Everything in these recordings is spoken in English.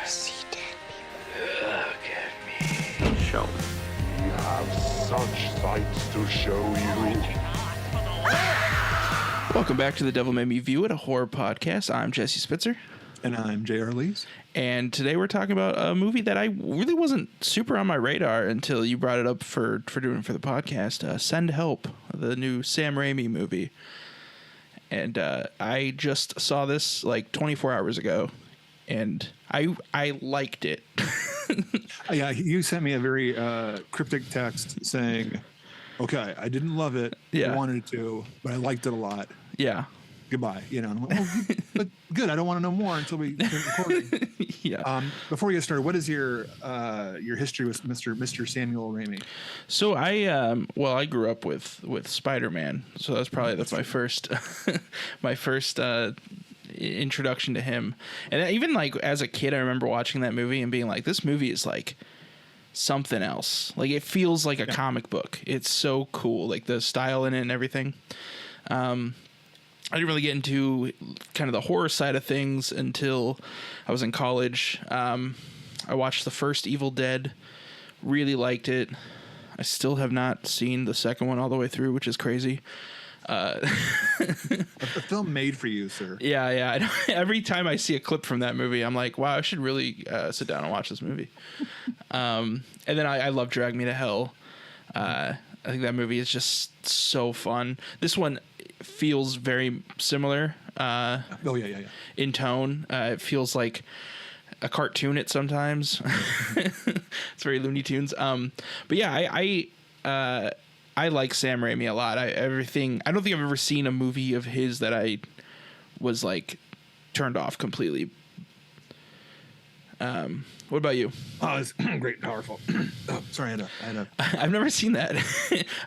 see dead people. Look at me. Show me. We have such sights to show you. Welcome back to the Devil Made Me View It, a horror podcast. I'm Jesse Spitzer. And I'm J.R. Lees. And today we're talking about a movie that I really wasn't super on my radar until you brought it up for doing for the podcast. Send Help, the new Sam Raimi movie. And I just saw this like 24 hours ago, and I liked it. Yeah, you sent me a very cryptic text saying, okay, I didn't love it. Yeah. I wanted to, but I liked it a lot. Yeah. Goodbye. You know, and I'm like, oh, but good. I don't want to know more until we start recording. Yeah. Before we get started, what is your history with Mr. Samuel Raimi? So I grew up with Spider-Man, so that's probably my first my first introduction to him. And even like as a kid, I remember watching that movie and being like, this movie is like something else. Like it feels like a comic book. It's so cool, like the style in it and everything. I didn't really get into kind of the horror side of things until I was in college. I watched the first Evil Dead, really liked it. I still have not seen the second one all the way through, which is crazy. A film made for you, sir. Yeah. Every time I see a clip from that movie, I'm like, wow, I should really sit down and watch this movie. And then I love Drag Me to Hell. I think that movie is just so fun. This one feels very similar in tone. It feels like a cartoon at sometimes. It's very Looney Tunes. But yeah, I like Sam Raimi a lot. I don't think I've ever seen a movie of his that I was like turned off completely. What about you? Oh, it's great and powerful. Oh, sorry, I had a I've never seen that.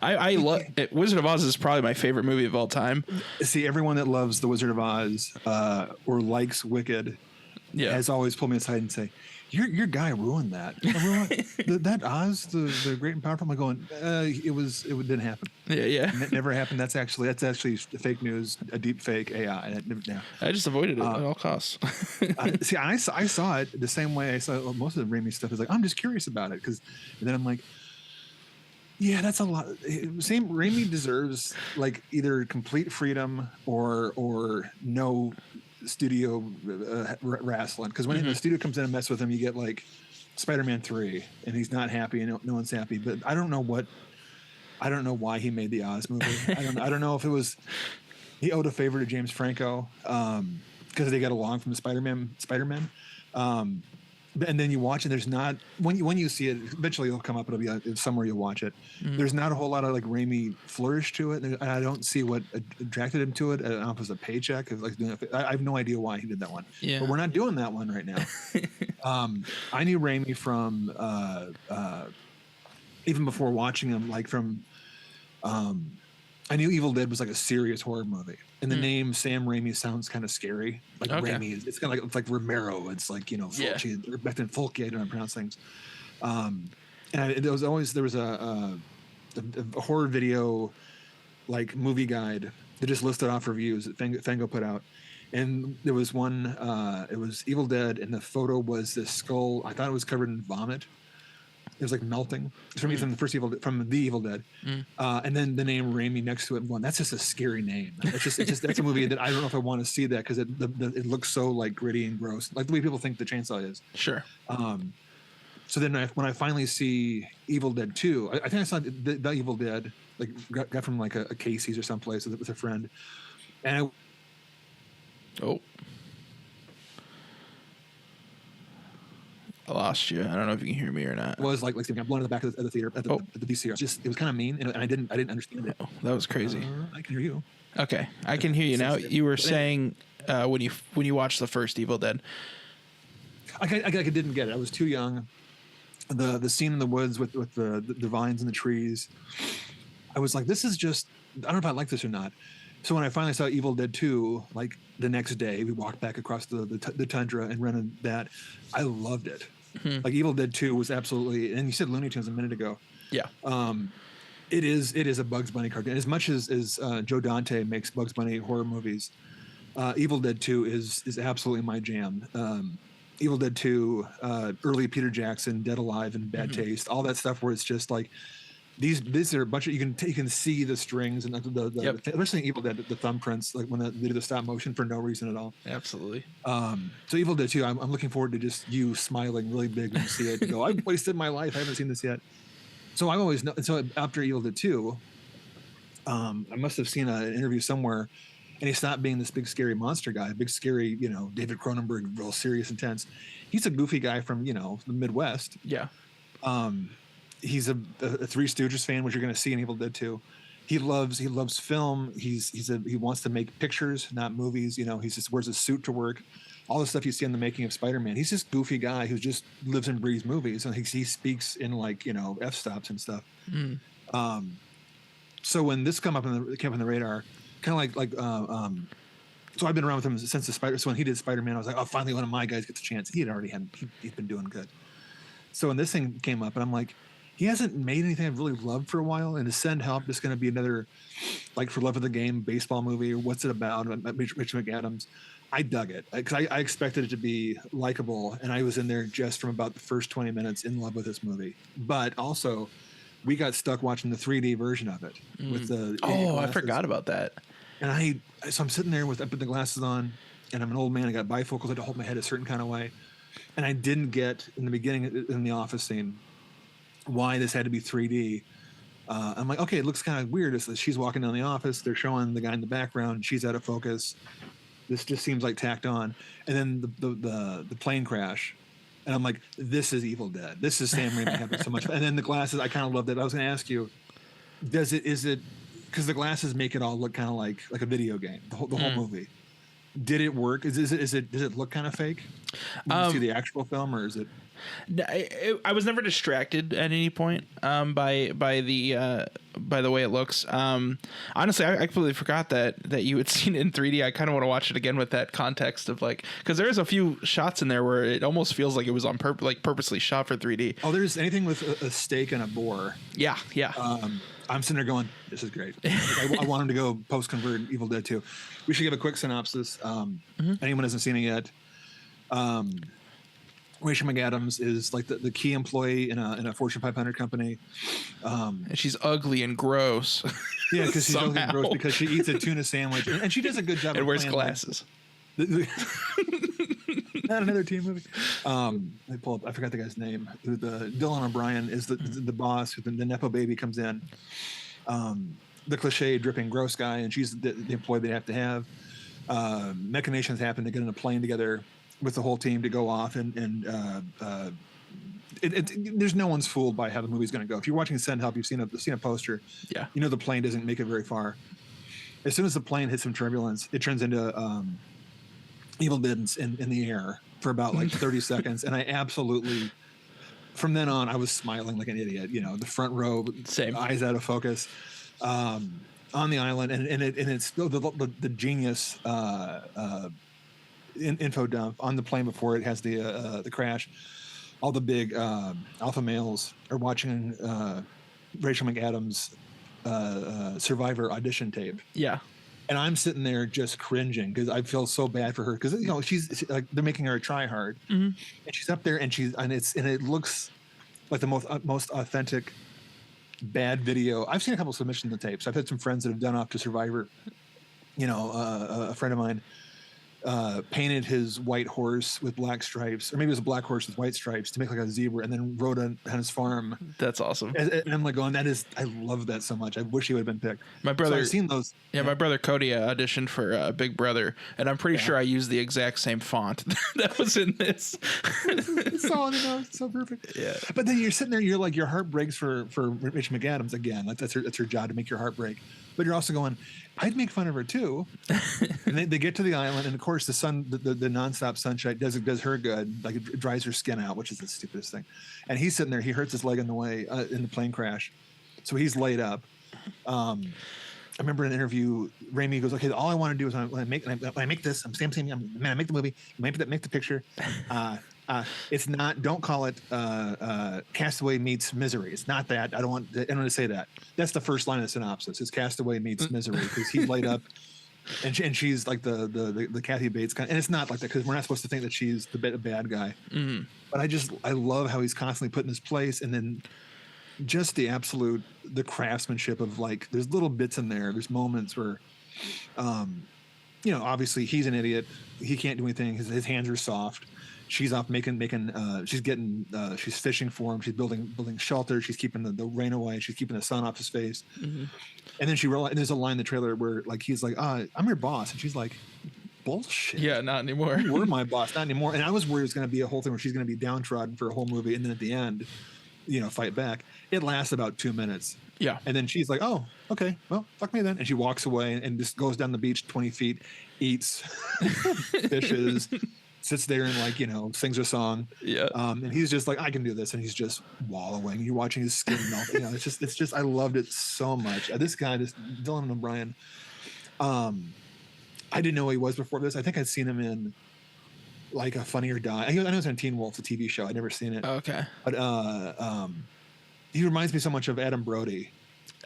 I love Wizard of Oz is probably my favorite movie of all time. See, everyone that loves The Wizard of Oz or likes Wicked has always pulled me aside and say, your guy ruined that. That Oz, the great and powerful. I'm going, it didn't happen. Yeah. It never happened. That's actually fake news, a deep fake AI. I just avoided it at all costs. See, I saw it the same way I saw most of the Raimi stuff. Is like, I'm just curious about it and then I'm like, yeah, that's a lot. Same Raimi deserves like either complete freedom or no studio wrestling, because when the studio comes in and mess with him, you get like Spider-Man 3 and he's not happy and no one's happy. But I don't know why he made the Oz movie. I don't know if it was he owed a favor to James Franco because they got along from the Spider-Man. And then you watch and there's not when you see it, eventually it'll come up. It'll be somewhere you'll watch it. There's not a whole lot of like Raimi flourish to it, and I don't see what attracted him to it. I don't know if it was a paycheck. Like I have no idea why he did that one. Yeah. But we're not doing that one right now. I knew Raimi from even before watching him, like from. I knew Evil Dead was like a serious horror movie, and the name Sam Raimi sounds kind of scary. Like Raimi, it's kind of like Romero. It's like Fulci, back then Fulci. I don't know how to pronounce things. And there was a horror video like movie guide that just listed off reviews that Fango put out, and there was one. It was Evil Dead, and the photo was this skull. I thought it was covered in vomit. It was like melting from the Evil Dead, and then the name Raimi next to it. One that's just a scary name. That's a movie that I don't know if I want to see that because it looks so like gritty and gross, like the way people think the Chainsaw is. Sure. So then when I finally see Evil Dead 2, I think I saw the Evil Dead like got from like a Casey's or someplace with a friend, and I lost you. I don't know if you can hear me or not. Was like I'm blown in the back of the theater at the VCR. It was kind of mean, and I didn't understand it. Oh, that was crazy. I can hear you. Okay, I can hear you now. You were saying when you watched the first Evil Dead. I didn't get it. I was too young. The scene in the woods with the vines and the trees. I was like, this is just. I don't know if I like this or not. So when I finally saw Evil Dead 2, like the next day, we walked back across the tundra and rented that. I loved it. Like Evil Dead 2 was absolutely, and you said Looney Tunes a minute ago. Yeah. It is a Bugs Bunny cartoon. As much as Joe Dante makes Bugs Bunny horror movies, Evil Dead 2 is absolutely my jam. Evil Dead 2, early Peter Jackson, Dead Alive, and Bad Taste, all that stuff where it's just like these are a bunch of you can see the strings and the especially in Evil Dead, the thumbprints, like when they do the stop motion for no reason at all. Absolutely. So Evil Dead 2, I'm looking forward to just you smiling really big when you see it and go, I've wasted my life, I haven't seen this yet. So I've always known. So after Evil Dead 2, I must have seen an interview somewhere, and he stopped being this big scary monster guy, big scary, David Cronenberg, real serious, intense. He's a goofy guy from the Midwest. Yeah. He's a Three Stooges fan, which you're going to see in Evil Dead 2. He loves film. He wants to make pictures, not movies. He just wears a suit to work. All the stuff you see in the making of Spider-Man. He's this goofy guy who just lives and breathes movies, and he speaks in f-stops and stuff. So when this came up on the radar, kind of so I've been around with him since the Spider. So when he did Spider-Man, I was like, oh, finally one of my guys gets a chance. He'd been doing good. So when this thing came up, and I'm like, he hasn't made anything I've really loved for a while, and to send help is going to be another, for love of the game, baseball movie, or what's it about? Rachel McAdams. I dug it because I expected it to be likable, and I was in there just from about the first 20 minutes in love with this movie. But also, we got stuck watching the 3D version of it with the I forgot about that. And so I'm sitting there I put the glasses on, and I'm an old man. I got bifocals. I had to hold my head a certain kind of way, and I didn't get in the beginning in the office scene why this had to be 3D. I'm like, okay, it looks kind of weird. She's walking down the office. They're showing the guy in the background. She's out of focus. This just seems like tacked on. And then the plane crash. And I'm like, this is Evil Dead. This is Sam Raimi having so much fun. And then the glasses, I kind of loved it. I was going to ask you, is it, because the glasses make it all look kind of like a video game, the whole movie. Did it work? Does it look kind of fake when you see the actual film, or is it? I was never distracted at any point by the way it looks. Honestly, I completely forgot that you had seen it in 3D. I kind of want to watch it again with that context of because there's a few shots in there where it almost feels like it was on purposely shot for 3D. Oh, there's anything with a steak and a boar. Yeah. I'm sitting there going, this is great. I want him to go post-convert Evil Dead 2. We should give a quick synopsis. Anyone hasn't seen it yet. Rachel McAdams is the key employee in a Fortune 500 company. And she's ugly and gross. Yeah, because she's ugly and gross because she eats a tuna sandwich. And she does a good job. And wears glasses. Not another teen movie. I pull up. I forgot the guy's name. Dylan O'Brien is the boss. The nepo baby comes in. The cliche dripping gross guy, and she's the employee they have to have. Machinations happen to get in a plane together with the whole team to go off, and there's no one's fooled by how the movie's going to go. If you're watching Send Help, you've seen a poster. Yeah, the plane doesn't make it very far. As soon as the plane hits some turbulence, it turns into Evil Dead in the air for about 30 seconds, and I absolutely, from then on, I was smiling like an idiot. The front row, same, eyes out of focus, on the island, and it's still the genius info dump on the plane before it has the crash. All the big alpha males are watching Rachel McAdams' Survivor audition tape. Yeah. And I'm sitting there just cringing because I feel so bad for her because she's they're making her try hard, and she's up there and it looks like the most authentic bad video. I've seen a couple submissions of tapes. I've had some friends that have done off to Survivor. A friend of mine painted his white horse with black stripes, or maybe it was a black horse with white stripes to make like a zebra, and then rode on his farm. That's awesome. And I'm going, I love that so much. I wish he would have been picked. My brother, I've seen those. Yeah, my brother Cody auditioned for Big Brother, and I'm pretty sure I used the exact same font that was in this. It's so on the nose, so perfect. Yeah. But then you're sitting there, you're like, your heart breaks for Rachel McAdams again. That's her job, to make your heart break. But you're also going, I'd make fun of her too. And they get to the island, and of course the sun, the nonstop sunshine does her good. Like it dries her skin out, which is the stupidest thing. And he's sitting there, he hurts his leg in the way in the plane crash, so he's laid up. I remember in an interview, Raimi goes, "Okay, all I want to do is when I make this, I make the movie, make the picture. It's not. Don't call it Castaway meets Misery. It's not that. I don't want to say that. That's the first line of the synopsis. It's Castaway meets Misery because he's laid up and she's like the Kathy Bates kind, and it's not like that because we're not supposed to think that she's the bad guy. But I love how he's constantly put in his place, and then just the craftsmanship of like there's little bits in there. There's moments where, obviously he's an idiot. He can't do anything. His hands are soft. She's off she's fishing for him. She's building shelter. She's keeping the rain away. She's keeping the sun off his face. And then and there's a line in the trailer where like he's like, I'm your boss, and she's like, bullshit. Yeah, not anymore. You were my boss, not anymore. And I was worried it was going to be a whole thing where she's going to be downtrodden for a whole movie, and then at the end, fight back. It lasts about 2 minutes. Yeah. And then she's like, oh, okay, well, fuck me then. And she walks away and just goes down the beach 20 feet, eats, fishes, sits there and like, sings a song. Yeah. And he's just like, I can do this. And he's just wallowing. You're watching his skin melt. It's just, I loved it so much. This guy, Dylan O'Brien, I didn't know who he was before this. I think I'd seen him in like A Funny or Die. I know he was on Teen Wolf, the TV show. I'd never seen it. Okay. But he reminds me so much of Adam Brody.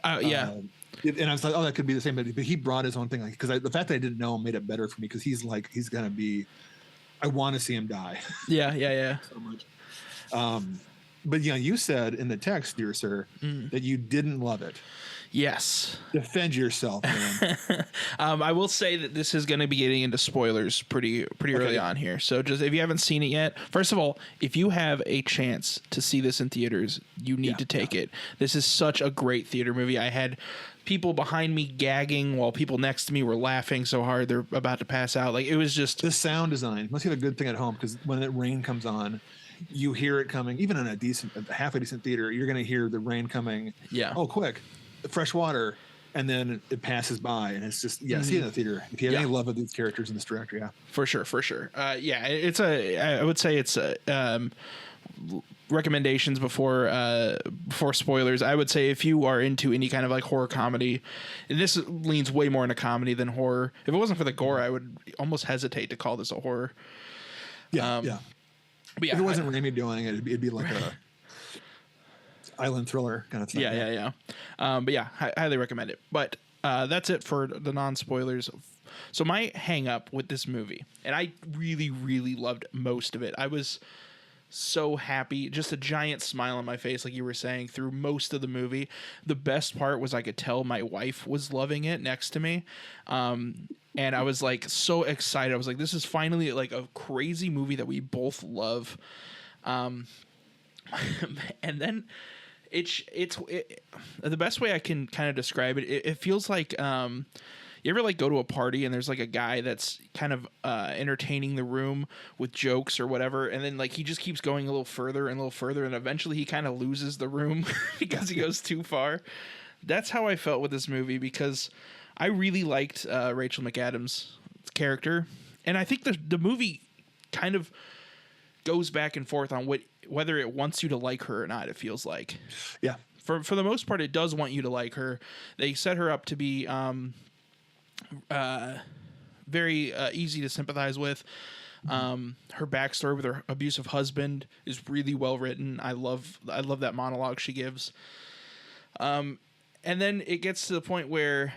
Yeah. And I was like, oh, that could be the same. But he brought his own thing. Like, because the fact that I didn't know him made it better for me because he's going to be, I want to see him die. Yeah. So much. But you said in the text, dear sir, that you didn't love it. Yes. Defend yourself, man. I will say that this is going to be getting into spoilers pretty early on here. So just if you haven't seen it yet, first of all, if you have a chance to see this in theaters, you need to take it. This is such a great theater movie. I had people behind me gagging while people next to me were laughing so hard they're about to pass out. Like it was just the sound design. Must have a good thing at home because when the rain comes on, you hear it coming. Even in a half a decent theater, you're going to hear the rain coming. Yeah. Oh, quick. Fresh water, and then it passes by, and it's just see it in the theater if you have any love of these characters and this director. For sure. It's I would say it's recommendations before spoilers. I would say if you are into any kind of like horror comedy, and this leans way more into comedy than horror. If it wasn't for the gore, I would almost hesitate to call this a horror. But yeah, if it wasn't Raimi doing it, it'd be like a island thriller kind of thing. Yeah. But yeah, highly recommend it. But that's it for the non-spoilers. So my hang up with this movie, and I really, really loved most of it. I was so happy, just a giant smile on my face, like you were saying, through most of the movie. The best part was I could tell my wife was loving it next to me. And I was like so excited. I was like, this is finally like a crazy movie that we both love. And then it's the best way I can kind of describe it. It feels like you ever like go to a party and there's like a guy that's kind of entertaining the room with jokes or whatever, and then like he just keeps going a little further and eventually he kind of loses the room because he goes too far. That's how I felt with this movie because I really liked Rachel McAdams' character, and I think the movie kind of goes back and forth on whether it wants you to like her or not. It feels like, for the most part, it does want you to like her. They set her up to be very easy to sympathize with. Her backstory with her abusive husband is really well written. I love that monologue she gives. And then it gets to the point where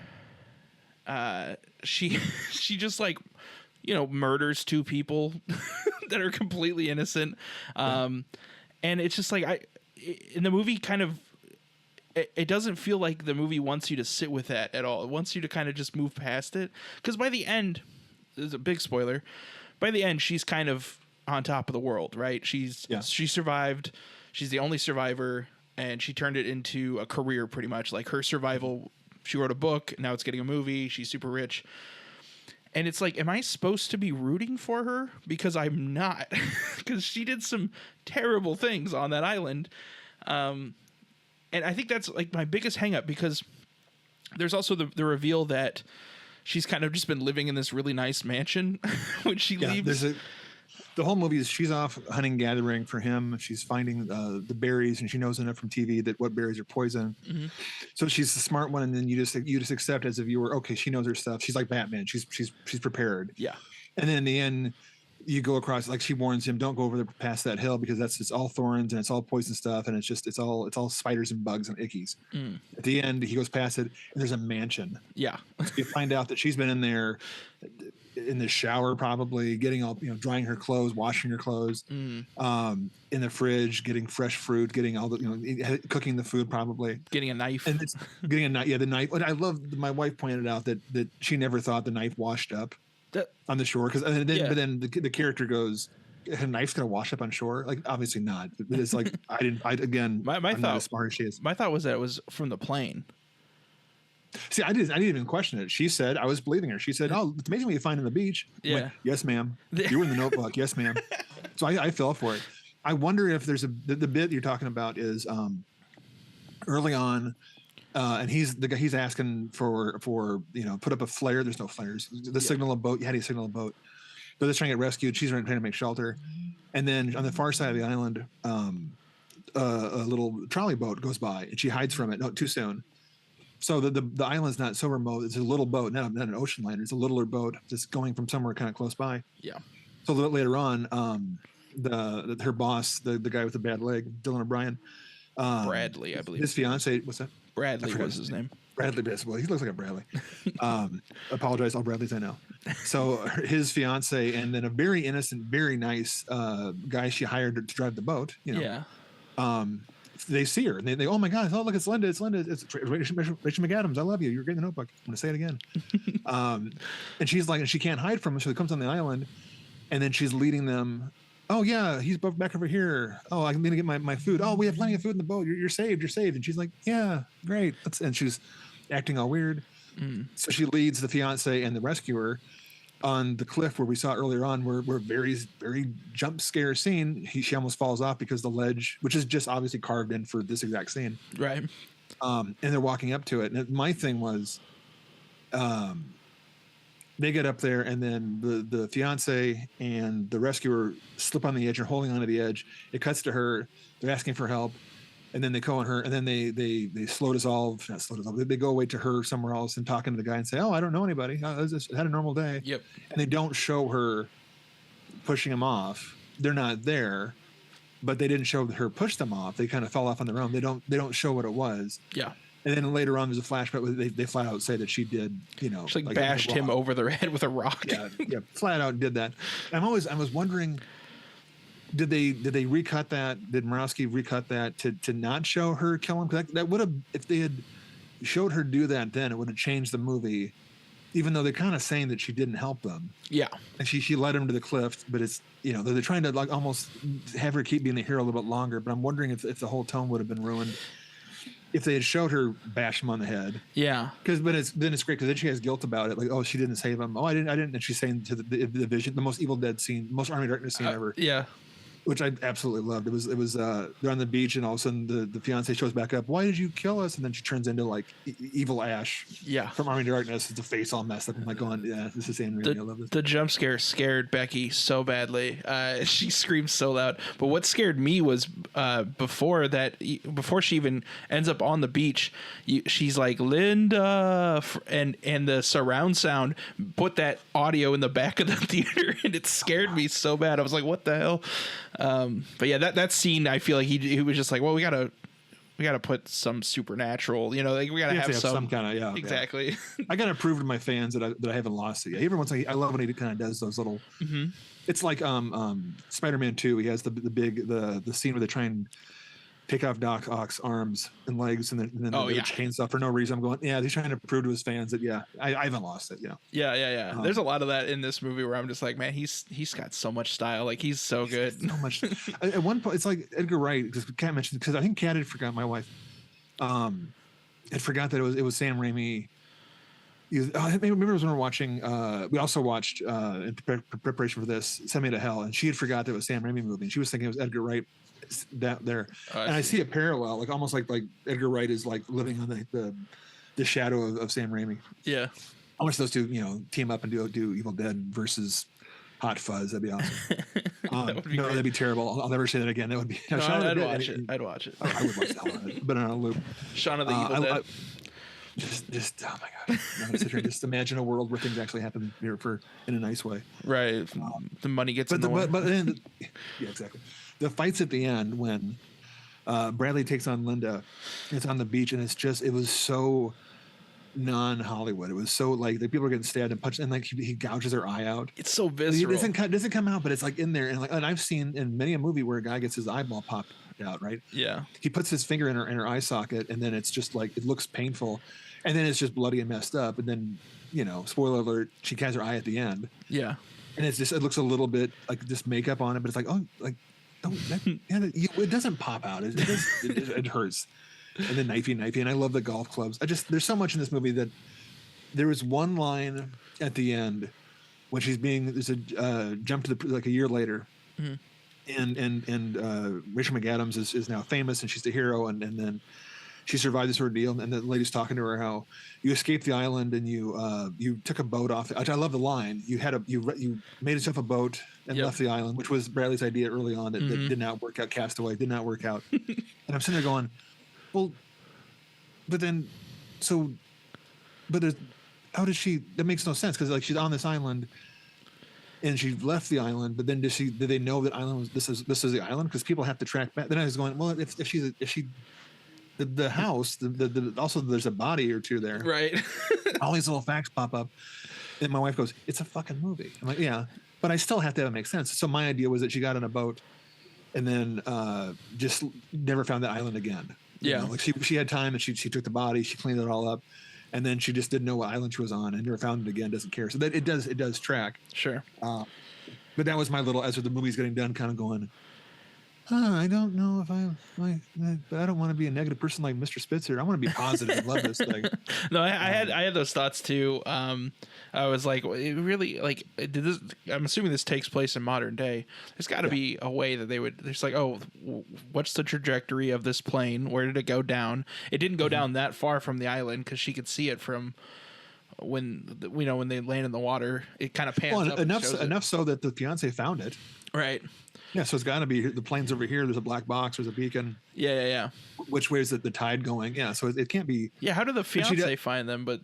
she just like, murders two people that are completely innocent. And it's just like in the movie kind of, it doesn't feel like the movie wants you to sit with that at all. It wants you to kind of just move past it. Because by the end, there's a big spoiler, by the end, she's kind of on top of the world, right? She survived. She's the only survivor, and she turned it into a career pretty much. Like her survival, she wrote a book, now it's getting a movie, she's super rich. And it's like, am I supposed to be rooting for her? Because I'm not. Because she did some terrible things on that island. And I think that's like my biggest hang up, because there's also the reveal that she's kind of just been living in this really nice mansion when she leaves. The whole movie is she's off hunting, gathering for him. She's finding the berries, and she knows enough from TV that what berries are poison. Mm-hmm. So she's the smart one, and then you just accept as a viewer, okay, she knows her stuff. She's like Batman. She's prepared. Yeah. And then in the end, you go across, like she warns him, don't go over there past that hill because it's all thorns and it's all poison stuff and it's all spiders and bugs and ickies. At the end, he goes past it and there's a mansion. Yeah. You find out that she's been in there in the shower, probably getting all, drying her clothes, washing her clothes, in the fridge, getting fresh fruit, getting all the, cooking the food, probably Getting a knife. and it's getting a knife. Yeah, the knife. And I love, my wife pointed out that she never thought the knife washed up on the shore, because but then the character goes, her knife's gonna wash up on shore. Like, obviously not. But it's like again, my I'm thought, not as smart as she is. My thought was that it was from the plane. See, I didn't even question it. She said, I was believing her. She said, "Oh, it's amazing what you find in the beach." I'm like, yes, ma'am. You were in the Notebook. Yes, ma'am. So I fell for it. I wonder if there's the bit you're talking about is early on. And he's asking for put up a flare. There's no flares. The signal a boat. How do you signal a boat? But they're trying to get rescued. She's trying to make shelter. And then on the far side of the island, a little trolley boat goes by, and she hides from it. No, too soon. So the island's not so remote. It's a little boat, not an ocean liner. It's a littler boat just going from somewhere kind of close by. Yeah. So a little bit later on, her boss, the guy with the bad leg, Dylan O'Brien, Bradley, I believe. his fiance, what's that? Bradley was his name. Bradley, well, he looks like a Bradley. Apologize, all Bradleys I know. So his fiance, and then a very innocent, very nice guy she hired to drive the boat. Yeah. They see her and they oh my God, oh look, it's Linda, it's Rachel McAdams, I love you, you're getting the Notebook. I'm gonna say it again. And she's like, and she can't hide from him, so he comes on the island, and then she's leading them. Oh yeah, he's back over here. Oh, I'm gonna get my food. Oh, we have plenty of food in the boat. You're saved. You're saved. And she's like, yeah, great. And she's acting all weird. So she leads the fiance and the rescuer on the cliff where we saw earlier on, where very, very jump scare scene. She almost falls off because the ledge, which is just obviously carved in for this exact scene. Right. And they're walking up to it. And my thing was, they get up there, and then the fiance and the rescuer slip on the edge, or holding onto the edge. It cuts to her. They're asking for help, and then they go on her, and then they slow dissolve. Not slow dissolve. They go away to her somewhere else and talking to the guy and say, "Oh, I don't know anybody. I just had a normal day." Yep. And they don't show her pushing him off. They're not there, but they didn't show her push them off. They kind of fell off on their own. They don't show what it was. Yeah. And then later on, there's a flashback where they flat out say that she did, she like bashed him over the head with a rock. Yeah, flat out did that. And I was wondering, did they recut that? Did Murawski recut that to not show her kill him? Because that would have, if they had showed her do that, then it would have changed the movie. Even though they're kind of saying that she didn't help them. Yeah. And she led him to the cliff, but it's, they're trying to like almost have her keep being the hero a little bit longer. But I'm wondering if the whole tone would have been ruined if they had showed her bash him on the head. Yeah. But it's great, because then she has guilt about it. Like, oh, she didn't save him. Oh, I didn't. And she's saying to the vision, the most Evil Dead scene, most Army of Darkness scene ever. Yeah. Which I absolutely loved. It was they're on the beach, and all of a sudden the fiance shows back up. Why did you kill us? And then she turns into like evil Ash. Yeah. From Army of Darkness. It's a face all messed up. I'm like going, yeah, this is Sam Raimi. I love this. The jump scare scared Becky so badly. She screamed so loud. But what scared me was before she even ends up on the beach, she's like, Linda, and the surround sound put that audio in the back of the theater, and it scared me so bad. I was like, what the hell? But yeah, that scene, I feel like he was just like, well, we gotta put some supernatural, like we gotta have some kind of exactly. Yeah. I gotta prove to my fans that I haven't lost it yet. Every once in a while, I love when he kind of does those little. Mm-hmm. It's like Spider-Man 2. He has the scene where they try and take off Doc Ock's arms and legs, and then they chainsaw for no reason. I'm going, yeah, he's trying to prove to his fans that I haven't lost it. Yeah. There's a lot of that in this movie where I'm just like, man, he's got so much style. Like, he's so good. So much. At one point, it's like Edgar Wright, because Kat mentioned, because I think Kat had forgot, my wife, had forgot that it was Sam Raimi. I remember it was when we were watching. We also watched in preparation for this, Send Me to Hell, and she had forgot that it was Sam Raimi movie, and she was thinking it was Edgar Wright. That there, and I see a parallel, like almost like Edgar Wright is like living on the shadow of Sam Raimi. Yeah, I wish those two team up and do Evil Dead versus Hot Fuzz. That'd be awesome. That'd be terrible. I'll never say that again. That would be. I'd watch it. I'd watch it. I would watch that one, but on a loop. Shaun of the Evil Dead. just oh my god! I'm gonna sit here and just imagine a world where things actually happen here in a nice way. Right. The money gets in the way. But then, yeah, exactly. The fights at the end when Bradley takes on Linda, it's on the beach, and it was so non-Hollywood. It was so like the people are getting stabbed and punched, and like he gouges her eye out. It's so visceral. It doesn't come out, but it's like in there, and I've seen in many a movie where a guy gets his eyeball popped out. Right? Yeah. He puts his finger in her eye socket, and then it's just like it looks painful, and then it's just bloody and messed up, and then spoiler alert, she has her eye at the end. Yeah. And it looks a little bit like just makeup on it, but it's like it doesn't pop out. It hurts. And then knifey, and I love the golf clubs. There's so much in this movie that there was one line at the end when there's a jump to like a year later, and Rachel McAdams is now famous and she's the hero, and then she survived this ordeal, and the lady's talking to her how you escaped the island and you took a boat off. I love the line. You made yourself a boat and left the island, which was Bradley's idea early on that did not work out. Castaway did not work out. And I'm sitting there going, well, but how did she? That makes no sense because like she's on this island. And she left the island, but then did they know that island this is the island? Because people have to track back. Then I was going, well, if the house, also there's a body or two there. Right. All these little facts pop up. And my wife goes, it's a fucking movie. I'm like, yeah, but I still have to have it make sense. So my idea was that she got on a boat and then just never found that island again. Yeah. Like she had time and she took the body, she cleaned it all up. And then she just didn't know what island she was on and never found it again, doesn't care. So that it does track. Sure. But that was my little, as the movie's getting done, kind of going, I don't know if but I don't want to be a negative person like Mr. Spitzer. I want to be positive and love this thing. No, I had those thoughts too. I was like, it really like did this. I'm assuming this takes place in modern day. There's got to be a way that they would. There's like, oh, what's the trajectory of this plane? Where did it go down? It didn't go down that far from the island because she could see it from when they land in the water. It kind of pans up enough so that the fiance found it. Right. Yeah, so it's got to be the plane's over here. There's a black box. There's a beacon. Yeah. Which way is the tide going? Yeah, so it can't be. Yeah, how did the fiance find them? But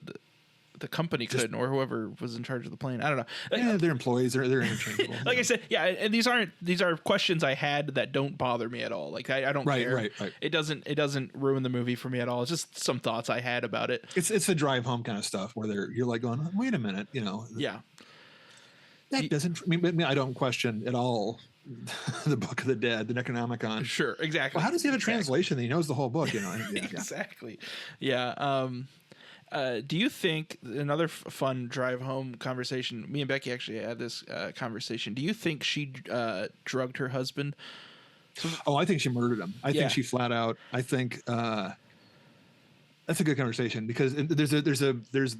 the company couldn't, or whoever was in charge of the plane. I don't know. Yeah, they're employees. They're interchangeable. Like I said, yeah, and these are questions I had that don't bother me at all. Like I don't care. Right. It doesn't ruin the movie for me at all. It's just some thoughts I had about it. It's a drive home kind of stuff where you're like going, wait a minute, Yeah. That doesn't. I mean, I don't question at all the Book of the Dead, the Necronomicon. Sure, exactly. Well, how does he have a translation that he knows the whole book? Exactly. Yeah. Do you think another fun drive home conversation? Me and Becky actually had this conversation. Do you think she drugged her husband? Oh, I think she murdered him. I think she flat out. I think that's a good conversation because there's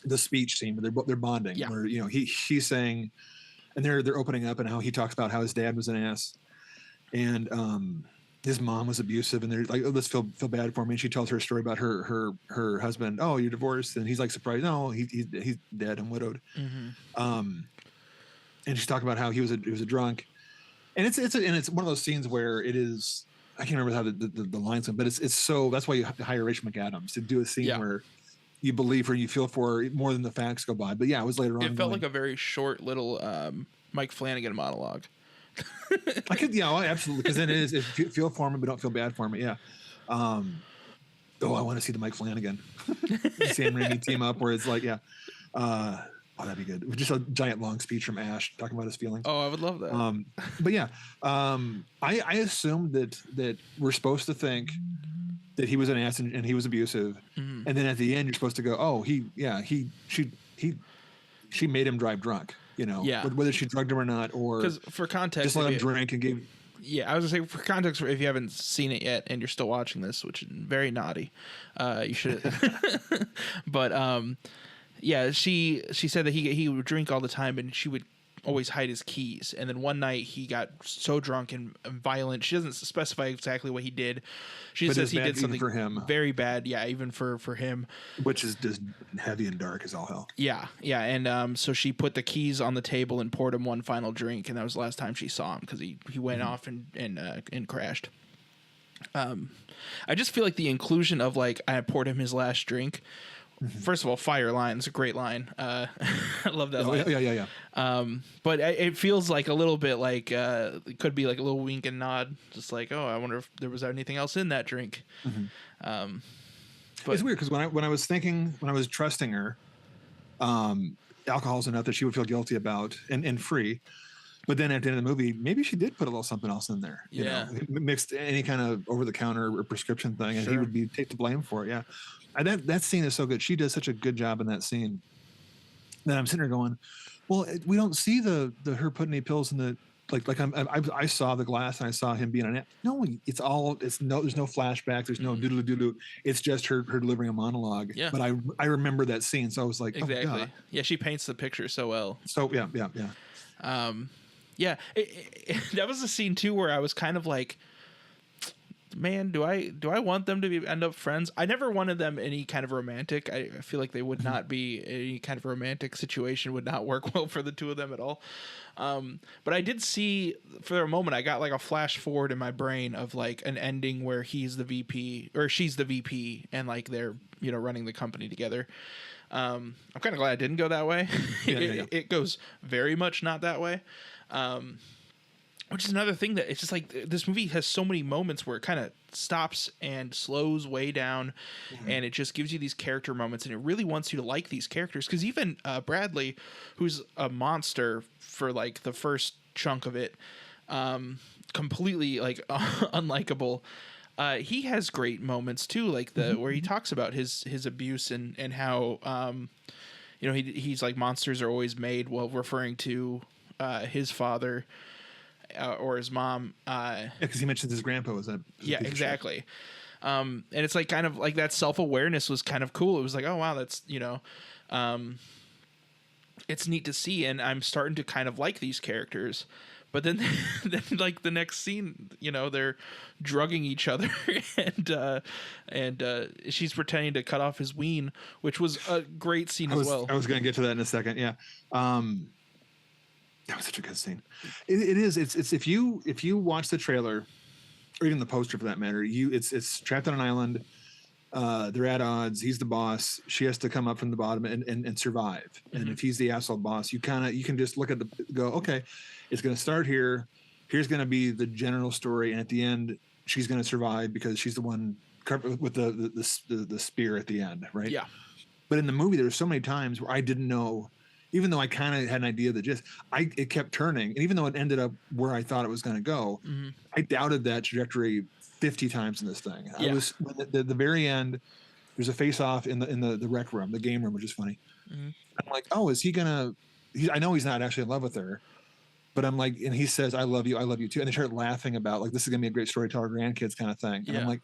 the speech scene where they're bonding. Yeah. Where she's saying, and they're opening up and how he talks about how his dad was an ass, and his mom was abusive, and they're like, oh, let's feel bad for me. And she tells her story about her husband. Oh, you're divorced, and he's like surprised. No, he's dead and widowed. Mm-hmm. And she's talking about how he was a drunk, and it's one of those scenes where it is. I can't remember how the lines went, but it's so that's why you hire Rachel McAdams to do a scene where you believe her, you feel for her more than the facts go by. But yeah, it was later on. It felt like a very short little Mike Flanagan monologue. I could, absolutely, because then it is feel for him, but don't feel bad for him. Yeah. I want to see the Mike Flanagan, Sam Raimi team up where it's like, that'd be good. Just a giant long speech from Ash talking about his feelings. Oh, I would love that. But yeah, I assumed that we're supposed to think that he was an ass and he was abusive, and then at the end you're supposed to go, she made him drive drunk. Whether she drugged him or not, or because for context, just let him drink and gave. Yeah, I was gonna say for context, if you haven't seen it yet and you're still watching this, which is very naughty, you should. But she said that he would drink all the time and she would always hide his keys. And then one night he got so drunk and violent. She doesn't specify exactly what he did. She says he did something for him very bad. Yeah, even for him, which is just heavy and dark as all hell. Yeah. And so she put the keys on the table and poured him one final drink, and that was the last time she saw him because he went off and crashed. I just feel like the inclusion of like I poured him his last drink. First of all, fire line. It's a great line. I love that line. Yeah. But it feels like a little bit like it could be like a little wink and nod, just like, oh, I wonder if there was anything else in that drink. But It's weird because when I was trusting her, alcohol's enough that she would feel guilty about and free. But then at the end of the movie, maybe she did put a little something else in there. You know, mixed any kind of over the counter or prescription thing, and he would take the blame for it. Yeah. That scene is so good. She does such a good job in that scene that I'm sitting there going, well, we don't see the her putting any pills in the I saw the glass and I saw him being on it. No, there's no flashback. There's no doodle doodle. It's just her delivering a monologue. Yeah. But I remember that scene, so I was like, exactly. Oh, God. Yeah, she paints the picture so well. So yeah. That was a scene too where I was kind of like, man, do I want them to end up friends? I never wanted them any kind of romantic. I feel like they would not be any kind of romantic situation, would not work well for the two of them at all. But I did see for a moment, I got like a flash forward in my brain of like an ending where he's the VP or she's the VP and like they're, running the company together. I'm kind of glad it didn't go that way. It goes very much not that way. Which is another thing that it's just like this movie has so many moments where it kind of stops and slows way down, and it just gives you these character moments, and it really wants you to like these characters. Because even Bradley, who's a monster for like the first chunk of it, completely like unlikable. He has great moments too, like where he talks about his abuse and how he's like monsters are always made while referring to his father. Or his mom. Because he mentions his grandpa was a exactly. And it's like kind of like that self-awareness was kind of cool. It was like, oh wow, that's it's neat to see, and I'm starting to kind of like these characters. But then like the next scene, they're drugging each other, and she's pretending to cut off his ween, which was a great scene as well. I was going to get to that in a second. Yeah. That was such a good scene. It is. It's if you watch the trailer, or even the poster for that matter, it's trapped on an island. They're at odds. He's the boss. She has to come up from the bottom and survive. Mm-hmm. And if he's the asshole boss, you can just look at okay, it's going to start here. Here's going to be the general story, and at the end, she's going to survive because she's the one covered with the spear at the end, right? Yeah. But in the movie, there were so many times where I didn't know. Even though I kind of had an idea of the gist, it kept turning. And even though it ended up where I thought it was going to go, I doubted that trajectory 50 times in this thing. Yeah. I was at the very end. There's a face-off in the rec room, the game room, which is funny. Mm-hmm. I'm like, oh, is he gonna? I know he's not actually in love with her, but I'm like, and he says, "I love you too," and they start laughing about like this is gonna be a great story to our grandkids kind of thing. And I'm like,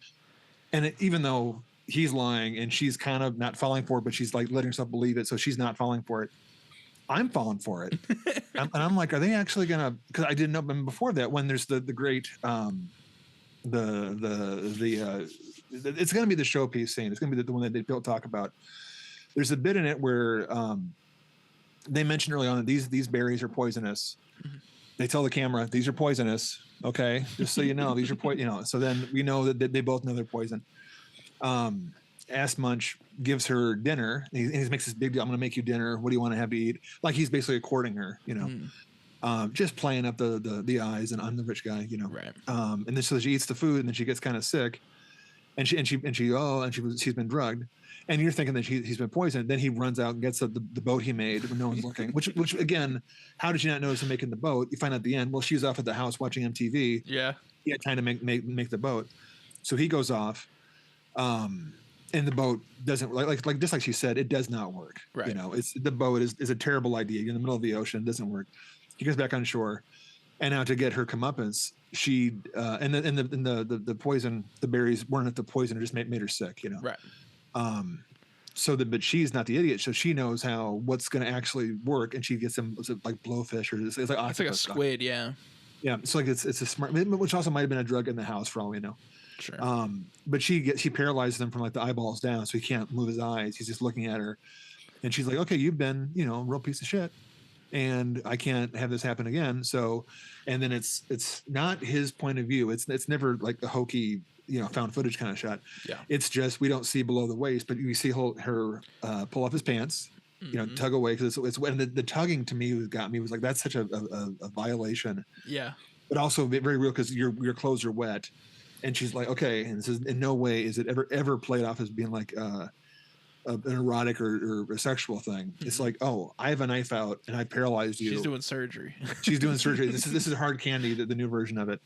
even though he's lying and she's kind of not falling for it, but she's like letting herself believe it, so she's not falling for it. I'm falling for it. And I'm like, are they actually going to, because I didn't know them before that when there's the great, it's going to be the showpiece scene. It's going to be the one that they don't talk about. There's a bit in it where they mentioned early on that these berries are poisonous. Mm-hmm. They tell the camera, these are poisonous. Okay. Just so you know, these are so then we know that they both know they're poison. Ass Munch gives her dinner. And he makes this big deal. I'm going to make you dinner. What do you want to have to eat? Like he's basically courting her, just playing up the eyes. And I'm the rich guy, Right. And then so she eats the food, and then she gets kind of sick, and she's been drugged, and you're thinking that he's been poisoned. Then he runs out and gets the boat he made when no one's looking. Which again, how did you not notice him making the boat? You find out at the end. Well, she was off at the house watching MTV. Yeah. He had time to make the boat, so he goes off. And the boat doesn't like just like she said, it does not work. Right. The boat is a terrible idea. You're in the middle of the ocean, it doesn't work. He goes back on shore, and now to get her comeuppance, she and the poison, the berries weren't at the poison, it just made her sick. Right. But she's not the idiot, so she knows what's going to actually work, and she gets them like blowfish or it's like a squid. Yeah. Yeah. It's like it's a smart, which also might have been a drug in the house for all we know. Sure. But she paralyzes him from like the eyeballs down, so he can't move his eyes. He's just looking at her, and she's like, "Okay, you've been, a real piece of shit. and I can't have this happen again. So, and then it's not his point of view. It's never like the hokey, found footage kind of shot. Yeah. It's just we don't see below the waist, but you see her pull off his pants, tug away, because it's when the tugging to me got me was like, that's such a violation. Yeah. But also very real, because your clothes are wet, and she's like, okay, and this is in no way is it ever played off as being like an erotic or a sexual thing. It's like, oh, I have a knife out and I paralyzed you. She's doing surgery. She's doing surgery. This is hard candy, the new version of it.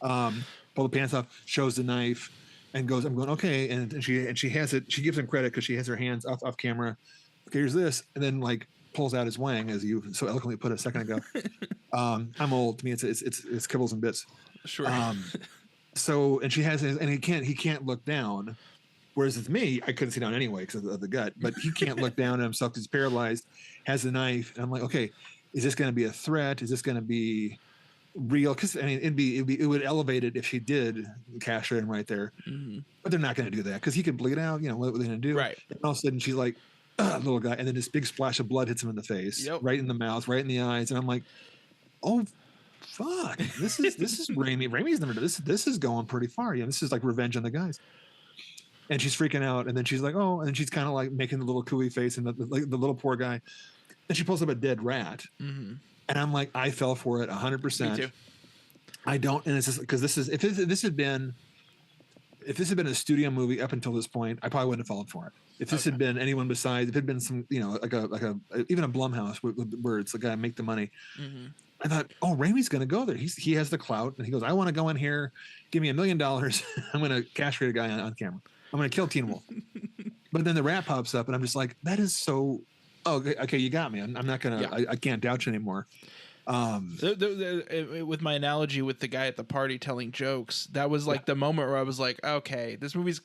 Pull the pants off, shows the knife, and goes, I'm going, okay, and she has it. She gives him credit because she has her hands off camera. Okay, here's this, and then like pulls out his wang, as you so eloquently put a second ago. I'm old. To me, it's kibbles and bits. Sure. So, and she has his, and he can't look down. Whereas with me, I couldn't see down anyway because of the gut, but he can't look down at himself because he's paralyzed, has a knife. And I'm like, okay, is this going to be a threat? Is this going to be real? Because I mean, it would elevate it if she did cash her in right there, but they're not going to do that because he could bleed out. What are they going to do? Right. And all of a sudden, she's like, little guy, and then this big splash of blood hits him in the face, right in the mouth, right in the eyes, and I'm like, oh. Fuck! This is Raimi. Raimi's never done this. This is going pretty far. This is like Revenge on the Guys. And she's freaking out, and then she's like, "Oh!" And then she's kind of like making the little cooey face, and the little poor guy. And she pulls up a dead rat, and I'm like, I fell for it 100%. Me too. I don't, and it's just because if this had been a studio movie up until this point, I probably wouldn't have fallen for it. If this had been anyone besides, if it had been some, like a even a Blumhouse where it's the guy make the money. I thought, oh, Raimi's going to go there. He has the clout, and he goes, I want to go in here, give me $1 million. I'm going to castrate a guy on camera. I'm going to kill Teen Wolf. But then the rat pops up, and I'm just like, that is so. Oh, okay, you got me. I'm not gonna. Yeah. I can't doubt you anymore. With my analogy with the guy at the party telling jokes, that was like the moment where I was like, okay, this movie's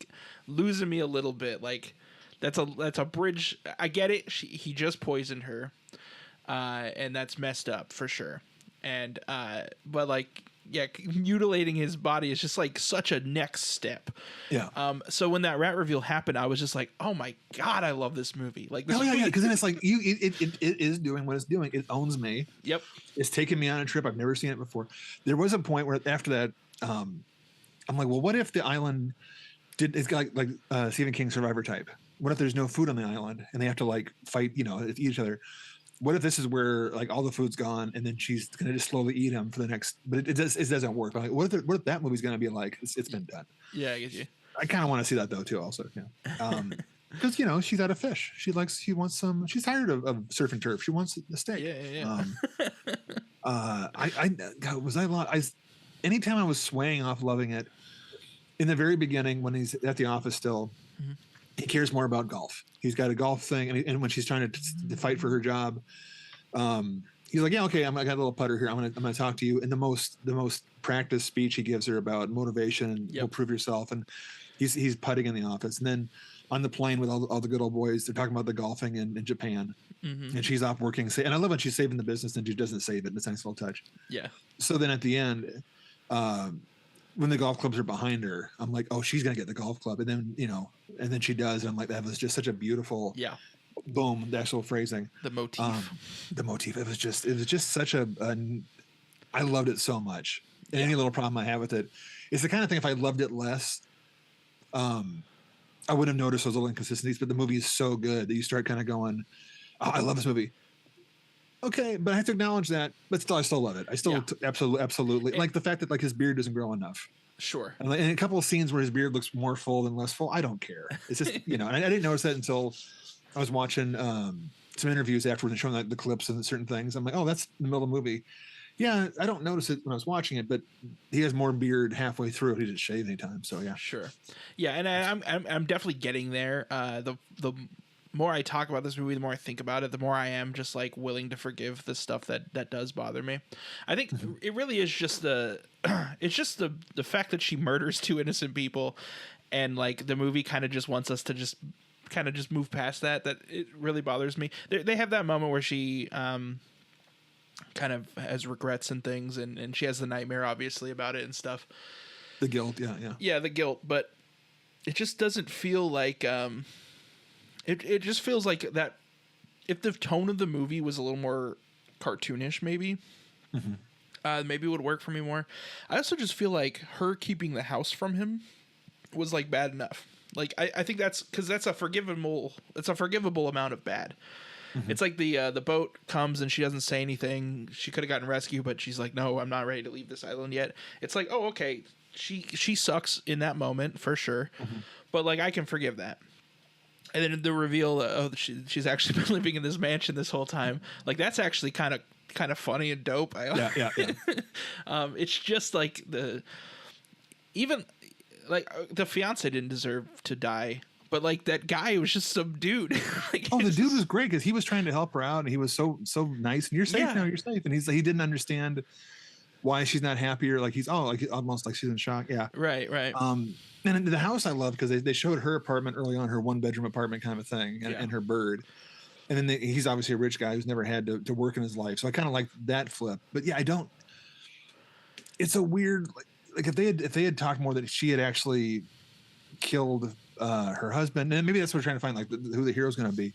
losing me a little bit. Like, that's a bridge. I get it. He just poisoned her, and that's messed up for sure. And but like, yeah, mutilating his body is just like such a next step. Yeah. So when that rat reveal happened, I was just like, oh my god, I love this movie. Like, this yeah. Because then it's like it is doing what it's doing. It owns me. Yep. It's taken me on a trip. I've never seen it before. There was a point where after that, I'm like, well, what if the island it's got like Stephen King Survivor type? What if there's no food on the island and they have to like fight, eat each other? What if this is where like all the food's gone and then she's gonna just slowly eat him for the next? But it doesn't work. Like, what if that movie's gonna be like? It's been done. Yeah, I get you. I kind of want to see that though too. Also, yeah. Because she's out of fish. She wants some. She's tired of surf and turf. She wants a steak. Yeah. Anytime I was swaying off loving it, in the very beginning when he's at the office still. He cares more about golf. He's got a golf thing, and when she's trying to fight for her job, he's like, "Yeah, okay, I got a little putter here. I'm gonna talk to you." And the most practiced speech he gives her about motivation and you'll prove yourself. And he's putting in the office, and then on the plane with all the good old boys, they're talking about the golfing in Japan, and she's off working. And I love when she's saving the business and she doesn't save it. It's a nice little touch. Yeah. So then at the end. When the golf clubs are behind her, I'm like, oh, she's gonna get the golf club, and then and then she does, and I'm like, that was just such a beautiful, boom, the actual phrasing, the motif, It was just such a I loved it so much. And any little problem I have with it, it's the kind of thing if I loved it less, I wouldn't have noticed those little inconsistencies. But the movie is so good that you start kind of going, oh, I love this movie. Okay, but I have to acknowledge that. But still, I still love it. I still absolutely like the fact that like his beard doesn't grow enough. Sure. And in a couple of scenes where his beard looks more full than less full, I don't care. It's just and I didn't notice that until I was watching some interviews afterwards and showing like the clips and certain things. I'm like, oh, that's in the middle of the movie. Yeah, I don't notice it when I was watching it, but he has more beard halfway through. He didn't shave anytime, so yeah. Sure. Yeah, and I'm definitely getting there. The more I talk about this movie, the more I think about it, the more I am just like willing to forgive the stuff that does bother me. I think it really is just the fact that she murders two innocent people, and like the movie kind of just wants us to just move past that it really bothers me. They have that moment where she kind of has regrets and things, and she has the nightmare obviously about it and stuff. The guilt, yeah, the guilt, but it just doesn't feel like it just feels like that if the tone of the movie was a little more cartoonish, maybe. Maybe it would work for me more. I also just feel like her keeping the house from him was like bad enough. Like I think that's because that's a forgivable amount of bad. It's like the boat comes and she doesn't say anything. She could have gotten rescued, but she's like, no, I'm not ready to leave this island yet. It's like, oh, okay, she sucks in that moment for sure, but like I can forgive that. And then the reveal, she's actually been living in this mansion this whole time. Like that's actually kind of funny and dope. Yeah. It's just like the fiance didn't deserve to die, but like that guy was just some dude. Like, the dude was great because he was trying to help her out and he was so nice. And you're safe now. You're safe. And he didn't understand why she's not happier. Like he's almost like she's in shock. Yeah. Right. And the house I love because they showed her apartment early on, her 1-bedroom apartment kind of thing, and her bird. And then he's obviously a rich guy who's never had to work in his life. So I kind of like that flip. But yeah, I don't. It's a weird like if they had talked more that she had actually killed her husband, and maybe that's what we're trying to find, like who the hero's going to be.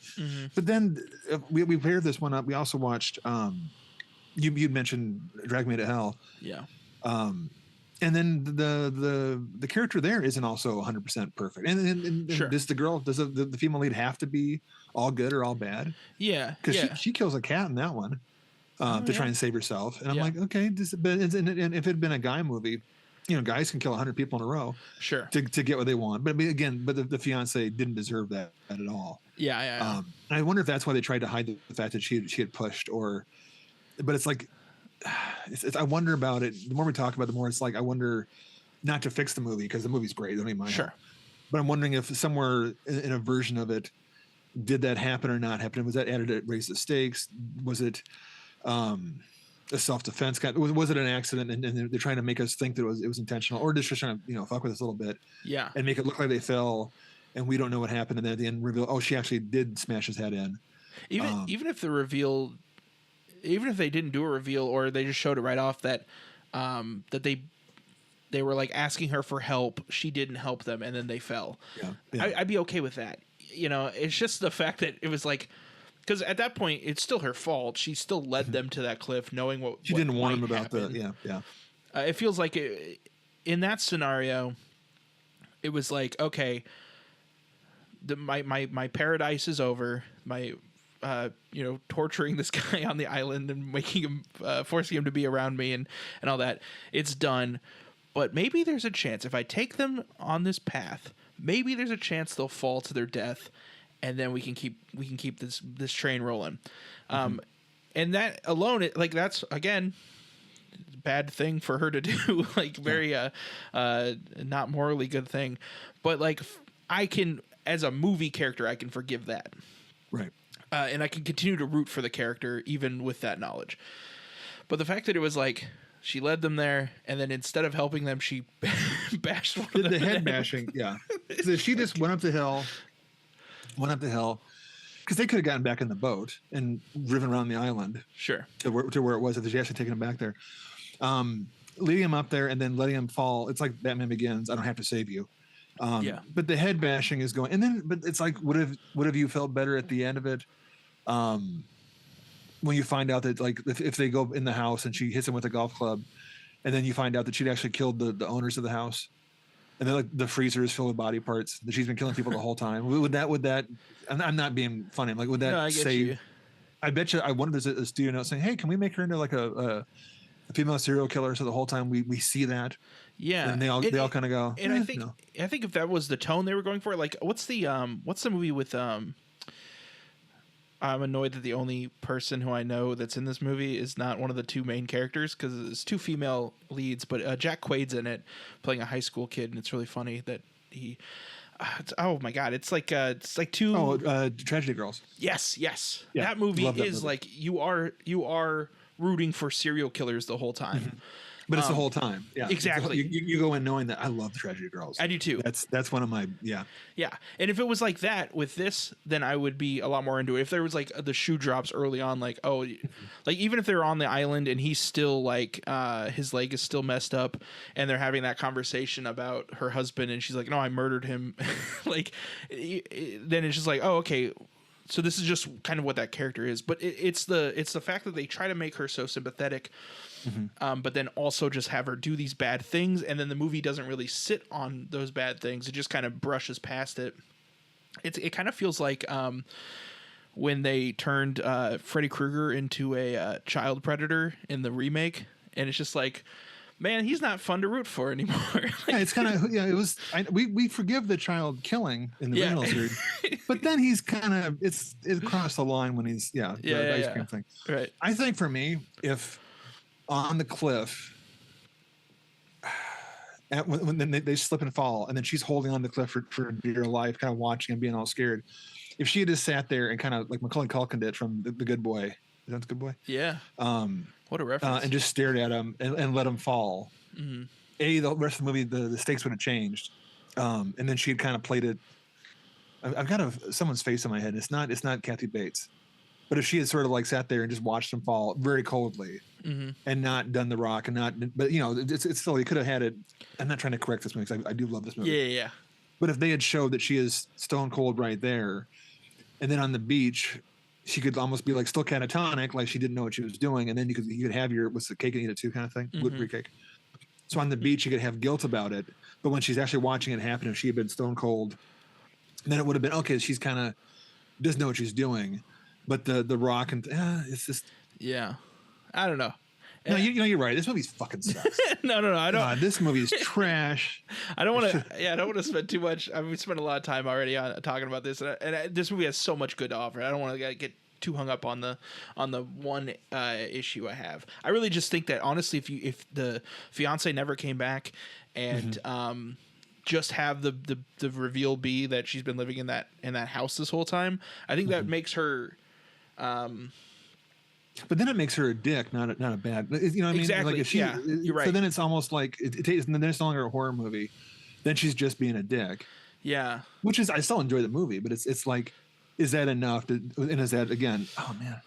But then we paired this one up. We also watched. You mentioned Drag Me to Hell. Yeah. And then the character there isn't also 100% perfect. And sure. Does the female lead have to be all good or all bad? Yeah. Because she kills a cat in that one to try and save herself. And I'm like, okay, and if it had been a guy movie, guys can kill 100 people in a row, sure, to get what they want. But the fiance didn't deserve that at all. Yeah. I wonder if that's why they tried to hide the fact that she had pushed, but it's like. I wonder about it. The more we talk about it, the more it's like I wonder, not to fix the movie because the movie's great. I don't even mind. Sure, but I'm wondering if somewhere in a version of it, did that happen or not happen? Was that added to raise the stakes? Was it a self-defense kind? Was it an accident? And they're trying to make us think that it was intentional, or just trying to fuck with us a little bit, and make it look like they fell, and we don't know what happened, and then at the end reveal, she actually did smash his head in. Even if the reveal. Even if they didn't do a reveal or they just showed it right off that they were like asking her for help, she didn't help them, and then they fell. I'd be okay with that. It's just the fact that it was like, because at that point it's still her fault. She still led them to that cliff, knowing what she didn't warn them about happen. It feels like in that scenario, it was like, okay, my paradise is over. My torturing this guy on the island and making him, forcing him to be around me and all that. It's done. But maybe there's a chance if I take them on this path, maybe there's a chance they'll fall to their death, and then we can keep this train rolling. And that alone, that's again, bad thing for her to do. Like very, not morally good thing, but like I can, as a movie character, I can forgive that. Right. And I can continue to root for the character even with that knowledge. But the fact that it was like she led them there, and then instead of helping them, she bashed one of them. The head bashing, yeah. So she just went up the hill, because they could have gotten back in the boat and driven around the island, sure, to where it was if she actually taken him back there, leading him up there and then letting him fall. It's like Batman Begins. I don't have to save you. But the head bashing is going, and then but it's like would have you felt better at the end of it? When you find out that like if they go in the house and she hits him with a golf club, and then you find out that she'd actually killed the owners of the house, and then like the freezer is filled with body parts, that she's been killing people the whole time. Would that? I'm not being funny. I'm like, would that save? I bet you. I wonder there's a studio note saying, hey, can we make her into like a female serial killer? So the whole time we see that. Yeah, and they all kind of go. And I think if that was the tone they were going for, like what's the movie with I'm annoyed that the only person who I know that's in this movie is not one of the two main characters, because it's two female leads, but Jack Quaid's in it playing a high school kid, and it's really funny that he. Oh my god! It's like two. Tragedy Girls. Yes. Yeah, that movie is movie. Like you are rooting for serial killers the whole time. Mm-hmm. But it's the whole time. Yeah, exactly. You go in knowing that I love the Tragedy Girls. I do too. That's one of my Yeah. And if it was like that with this, then I would be a lot more into it. If there was like the shoe drops early on, like like even if they're on the island and he's still like his leg is still messed up, and they're having that conversation about her husband, and she's like, "No, I murdered him," like then it's just like, oh, okay. so this is just kind of what that character is, but it's the fact that they try to make her so sympathetic, but then also just have her do these bad things, and then the movie doesn't really sit on those bad things. It just kind of brushes past it. It kind of feels like when they turned Freddy Krueger into a child predator in the remake, and it's just like, man, he's not fun to root for anymore. Yeah, it's kind of it was. We forgive the child killing in the original series, but then he's kind of it crossed the line when he's the ice cream thing. Right. I think for me, if on the cliff, when they slip and fall, and then she's holding on the cliff for dear life, kind of watching and being all scared. If she had just sat there and kind of like Macaulay Culkin did from the Good Boy, is that the Good Boy? Yeah. What a reference. And just stared at him and let him fall. Mm-hmm. The rest of the movie, the stakes would have changed. And then she'd kind of played it. I've got someone's face in my head. It's not Kathy Bates. But if she had sort of like sat there and just watched him fall very coldly and not done The Rock but it's still, you could have had it. I'm not trying to correct this movie because I do love this movie. Yeah. But if they had showed that she is stone cold right there, and then on the beach, she could almost be like still catatonic, like she didn't know what she was doing, and then you could have what's the cake and eat it too kind of thing, gluten-free cake. So on the beach, you could have guilt about it, but when she's actually watching it happen, if she had been stone cold, then it would have been okay. She's kind of doesn't know what she's doing, but the Rock and it's just I don't know. No, you're right. This movie's fucking sucks. No, I don't. God, this movie is trash. I don't want to. Yeah, I don't want to spend too much. I mean, we spent a lot of time already on talking about this, and this movie has so much good to offer. I don't want to get too hung up on the one issue I have. I really just think that honestly, if the fiance never came back, and just have the reveal be that she's been living in that house this whole time, I think that makes her. But then it makes her a dick, not a bad. You know what I mean? Exactly. Like if you're right. So then it's almost like then it's no longer a horror movie. Then she's just being a dick. Yeah. Which is, I still enjoy the movie, but it's like, is that enough? And is that again? Oh man.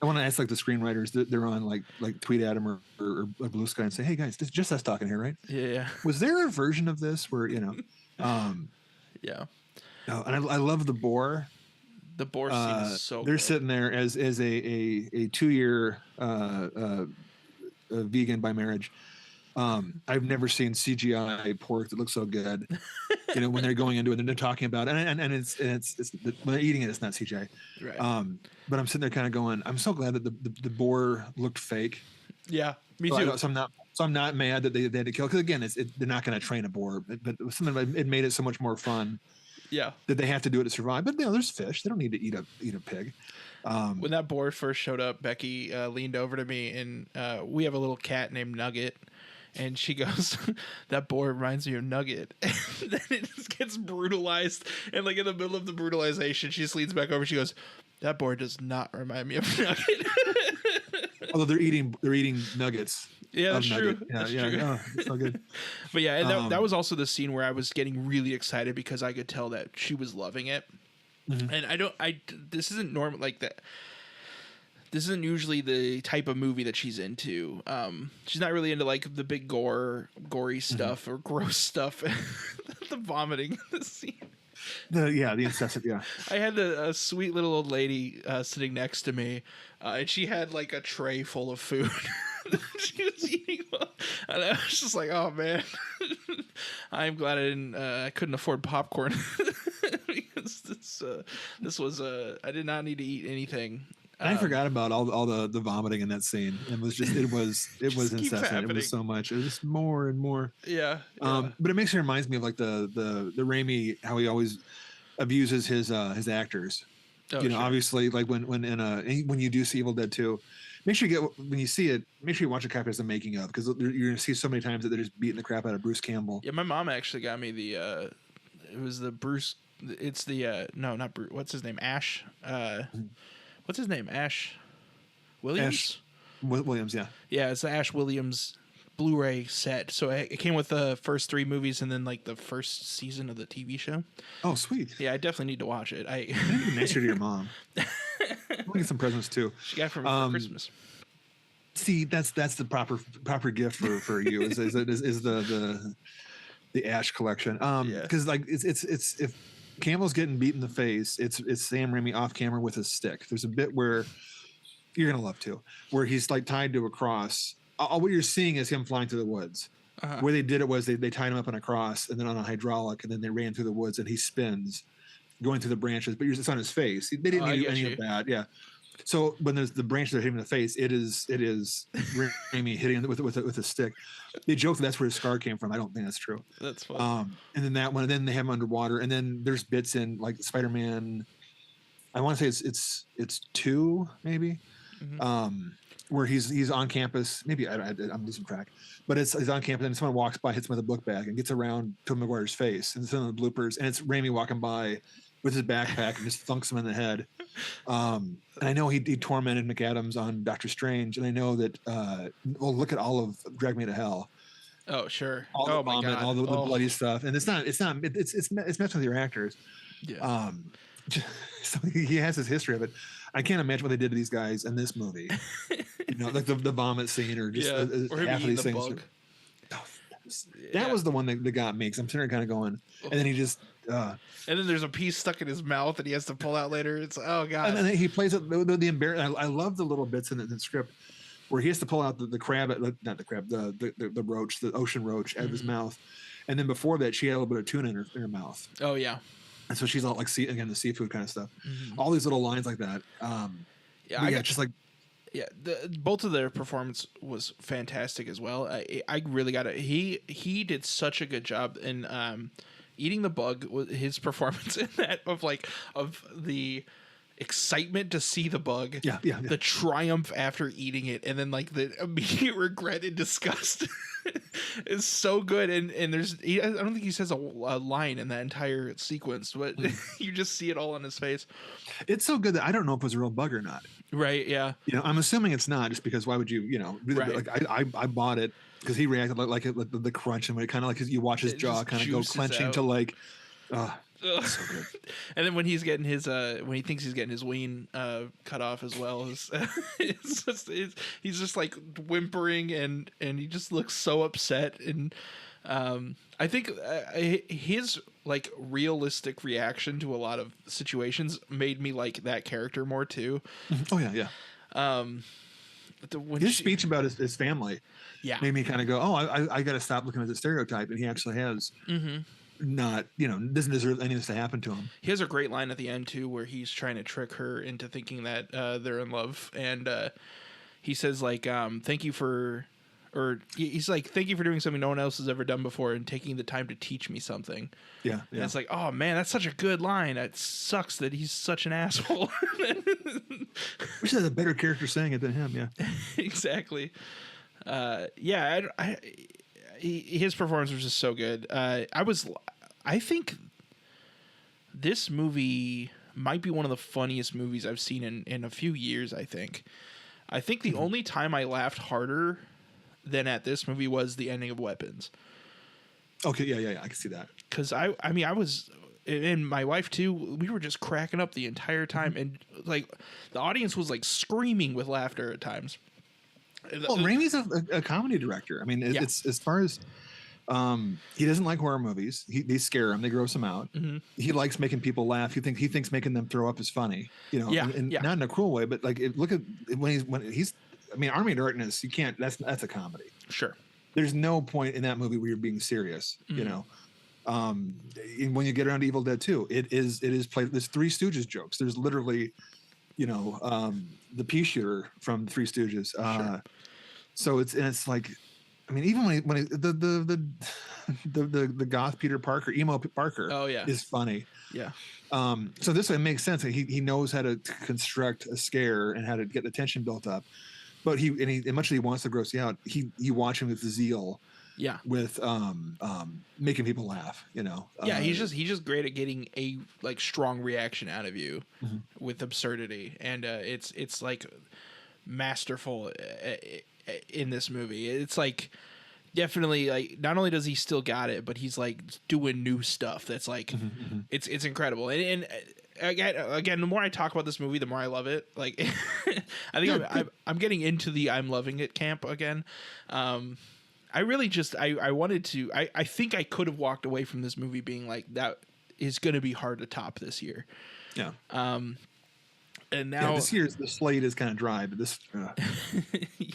I want to ask like the screenwriters that they're on like tweet at them or Blue Sky and say, hey guys, this is just us talking here, right? Yeah. Was there a version of this where yeah. Oh, and I love the boar. The boar scene is so they're good. sitting there as a 2-year vegan by marriage. I've never seen CGI pork that looks so good. When they're going into it and they're talking about it, and it's when they're eating it, it's not CGI. Right. But I'm sitting there kind of going, I'm so glad that the boar looked fake. Yeah, me too. So I'm not mad that they had to kill, because again, they're not going to train a boar, but it was something, it made it so much more fun. Yeah, that they have to do it to survive. But there's fish. They don't need to eat a pig. When that boar first showed up, Becky leaned over to me, and we have a little cat named Nugget, and she goes, "That boar reminds me of Nugget." And then it just gets brutalized, and like in the middle of the brutalization, she just leans back over. She goes, "That boar does not remind me of Nugget." Although they're eating nuggets. Yeah, that's true. Yeah, that's yeah. true. Oh, it's so good. But yeah, and that was also the scene where I was getting really excited because I could tell that she was loving it. Mm-hmm. And this isn't normal like that. This isn't usually the type of movie that she's into. She's not really into like the big gory stuff or gross stuff. The vomiting in the scene. The incessant, yeah. I had a sweet little old lady sitting next to me, and she had like a tray full of food. She was eating, and I was just like, "Oh man, I'm glad I couldn't afford popcorn because this was I did not need to eat anything." I forgot about all the vomiting in that scene. It was it was incessant. Happening. It was so much. It was just more and more. Yeah. But it makes it reminds me of like the Raimi, how he always abuses his actors. Oh, sure. Obviously, like when you do see Evil Dead 2, make sure when you see it, make sure you watch a copy as the making of, because you're gonna see so many times that they're just beating the crap out of Bruce Campbell. Yeah, my mom actually got me it was the Bruce. It's the no, not Bruce. What's his name? Ash. What's his name? Ash Williams? Williams, yeah. Yeah, it's the Ash Williams Blu-ray set. So it came with the first 3 movies and then like the first season of the TV show. Oh, sweet. Yeah, I definitely need to watch it. I need to be nicer to your mom. I'll get some presents too. She got for me for Christmas. See, that's the proper gift for you is the Ash collection. Because like it's Campbell's getting beat in the face. It's Sam Raimi off camera with a stick. There's a bit where you're gonna love to, where he's like tied to a cross. All what you're seeing is him flying through the woods. Where they did it was they tied him up on a cross and then on a hydraulic, and then they ran through the woods and he spins, going through the branches. But it's on his face. They didn't do any of that. Yeah. So when there's the branches that hit him in the face, it is Raimi hitting him with a stick. They joke that's where his scar came from. I don't think that's true. That's funny. And then that one, and then they have him underwater, and then there's bits in like Spider-Man. I want to say it's 2 maybe, where he's on campus. Maybe I'm losing track, but he's on campus and someone walks by, hits him with a book bag, and gets around to Maguire's face, and it's one of the bloopers, and it's Raimi walking by with his backpack and just thunks him in the head. And I know he tormented McAdams on Doctor Strange, and I know that. Look at all of Drag Me to Hell. Oh sure. All the vomit, all the bloody stuff, and it's messing with your actors. Yeah. So he has his history of it. I can't imagine what they did to these guys in this movie. Like the vomit scene, or just or half of these things. Bug. That was the one that got me, because I'm sitting there kind of going, and then he just. And then there's a piece stuck in his mouth that he has to pull out later. It's oh god. And then he plays it the embarrassing. I love the little bits in the script where he has to pull out the crab, not the crab, the roach, the ocean roach out of his mouth, and then before that she had a little bit of tuna in her mouth. Oh yeah. And so she's all like, the seafood kind of stuff. All these little lines like that. Just like. Yeah, both of their performance was fantastic as well. I really got it. He did such a good job in eating the bug. His performance in that of the excitement to see the bug, the triumph after eating it, and then like the immediate regret and disgust is so good. And I don't think he says a line in that entire sequence, but you just see it all on his face. It's so good that I don't know if it was a real bug or not. Right? Yeah. I'm assuming it's not, just because why would you? Right. Like I bought it because he reacted like the crunch, and when it kind of like you watch his jaw kind of go clenching out. To like. So good. And then when he's getting his when he thinks he's getting his ween cut off as well, he's just like whimpering, and he just looks so upset. And I think his like realistic reaction to a lot of situations made me like that character more too. Oh yeah. His speech about his family made me kind of go, I got to stop looking at the stereotype, and he actually has. Not doesn't deserve any of this to happen to him. He has a great line at the end too, where he's trying to trick her into thinking that they're in love, and he says like thank you for doing something no one else has ever done before and taking the time to teach me something. And it's like, oh man, that's such a good line. It sucks that he's such an asshole. Wish there's a better character saying it than him. Exactly. His performance was just so good. I think this movie might be one of the funniest movies I've seen in a few years. I think the only time I laughed harder than at this movie was the ending of Weapons. Okay, yeah, I can see that. Because I was, and my wife too, we were just cracking up the entire time, and like the audience was like screaming with laughter at times. Well, Raimi's a comedy director. I mean, it's as far as he doesn't like horror movies. They scare him. They gross him out. He likes making people laugh. He thinks making them throw up is funny. Not in a cruel way, but like look at when he's. I mean, Army of Darkness. You can't. That's a comedy. Sure. There's no point in that movie where you're being serious. When you get around to Evil Dead 2, it is played. There's Three Stooges jokes. There's literally, the pea shooter from Three Stooges. Sure. So it's like, I mean, even when the goth Peter Parker, emo Parker, is funny. Yeah. So this way it makes sense. He knows how to construct a scare and how to get the tension built up. But as much as he wants to gross you out, you watch him with zeal. Yeah. With making people laugh, he's just great at getting a like strong reaction out of you with absurdity, and it's like masterful in this movie. It's like definitely like not only does he still got it, but he's like doing new stuff that's like it's incredible. And again, the more I talk about this movie, the more I love it. Like I think I'm getting into the I'm loving it camp again. I really just I wanted to I think I could have walked away from this movie being like that is going to be hard to top this year. Yeah. And now this year's the slate is kind of dry, but this.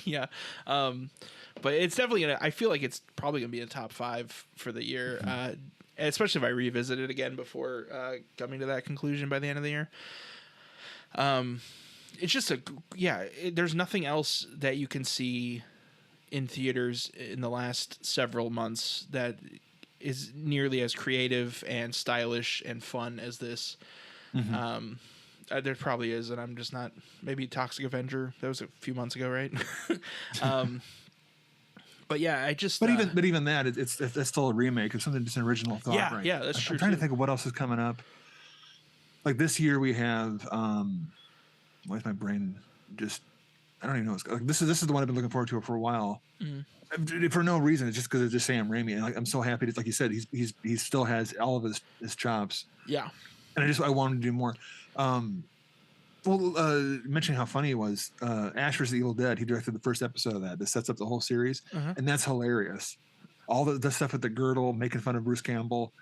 yeah. But it's definitely gonna. I feel like it's probably gonna be a top 5 for the year, especially if I revisit it again before coming to that conclusion by the end of the year. It's just there's nothing else that you can see in theaters in the last several months that is nearly as creative and stylish and fun as this. There probably is, and I'm just not. Maybe Toxic Avenger. That was a few months ago, right? But yeah, I just. But even that, it's still a remake of something, just an original thought. Yeah, right? yeah, that's true. I'm trying to think of what else is coming up. Like this year, we have. Why is my brain just? I don't even know. Like this is the one I've been looking forward to for a while. For no reason. It's just because it's just Sam Raimi, and I'm so happy. It's like you said, he still has all of his chops. Yeah. And I wanted to do more. Mentioning how funny he was, Ash vs. the Evil Dead, he directed the first episode of that sets up the whole series, and that's hilarious. All the stuff with the girdle, making fun of Bruce Campbell,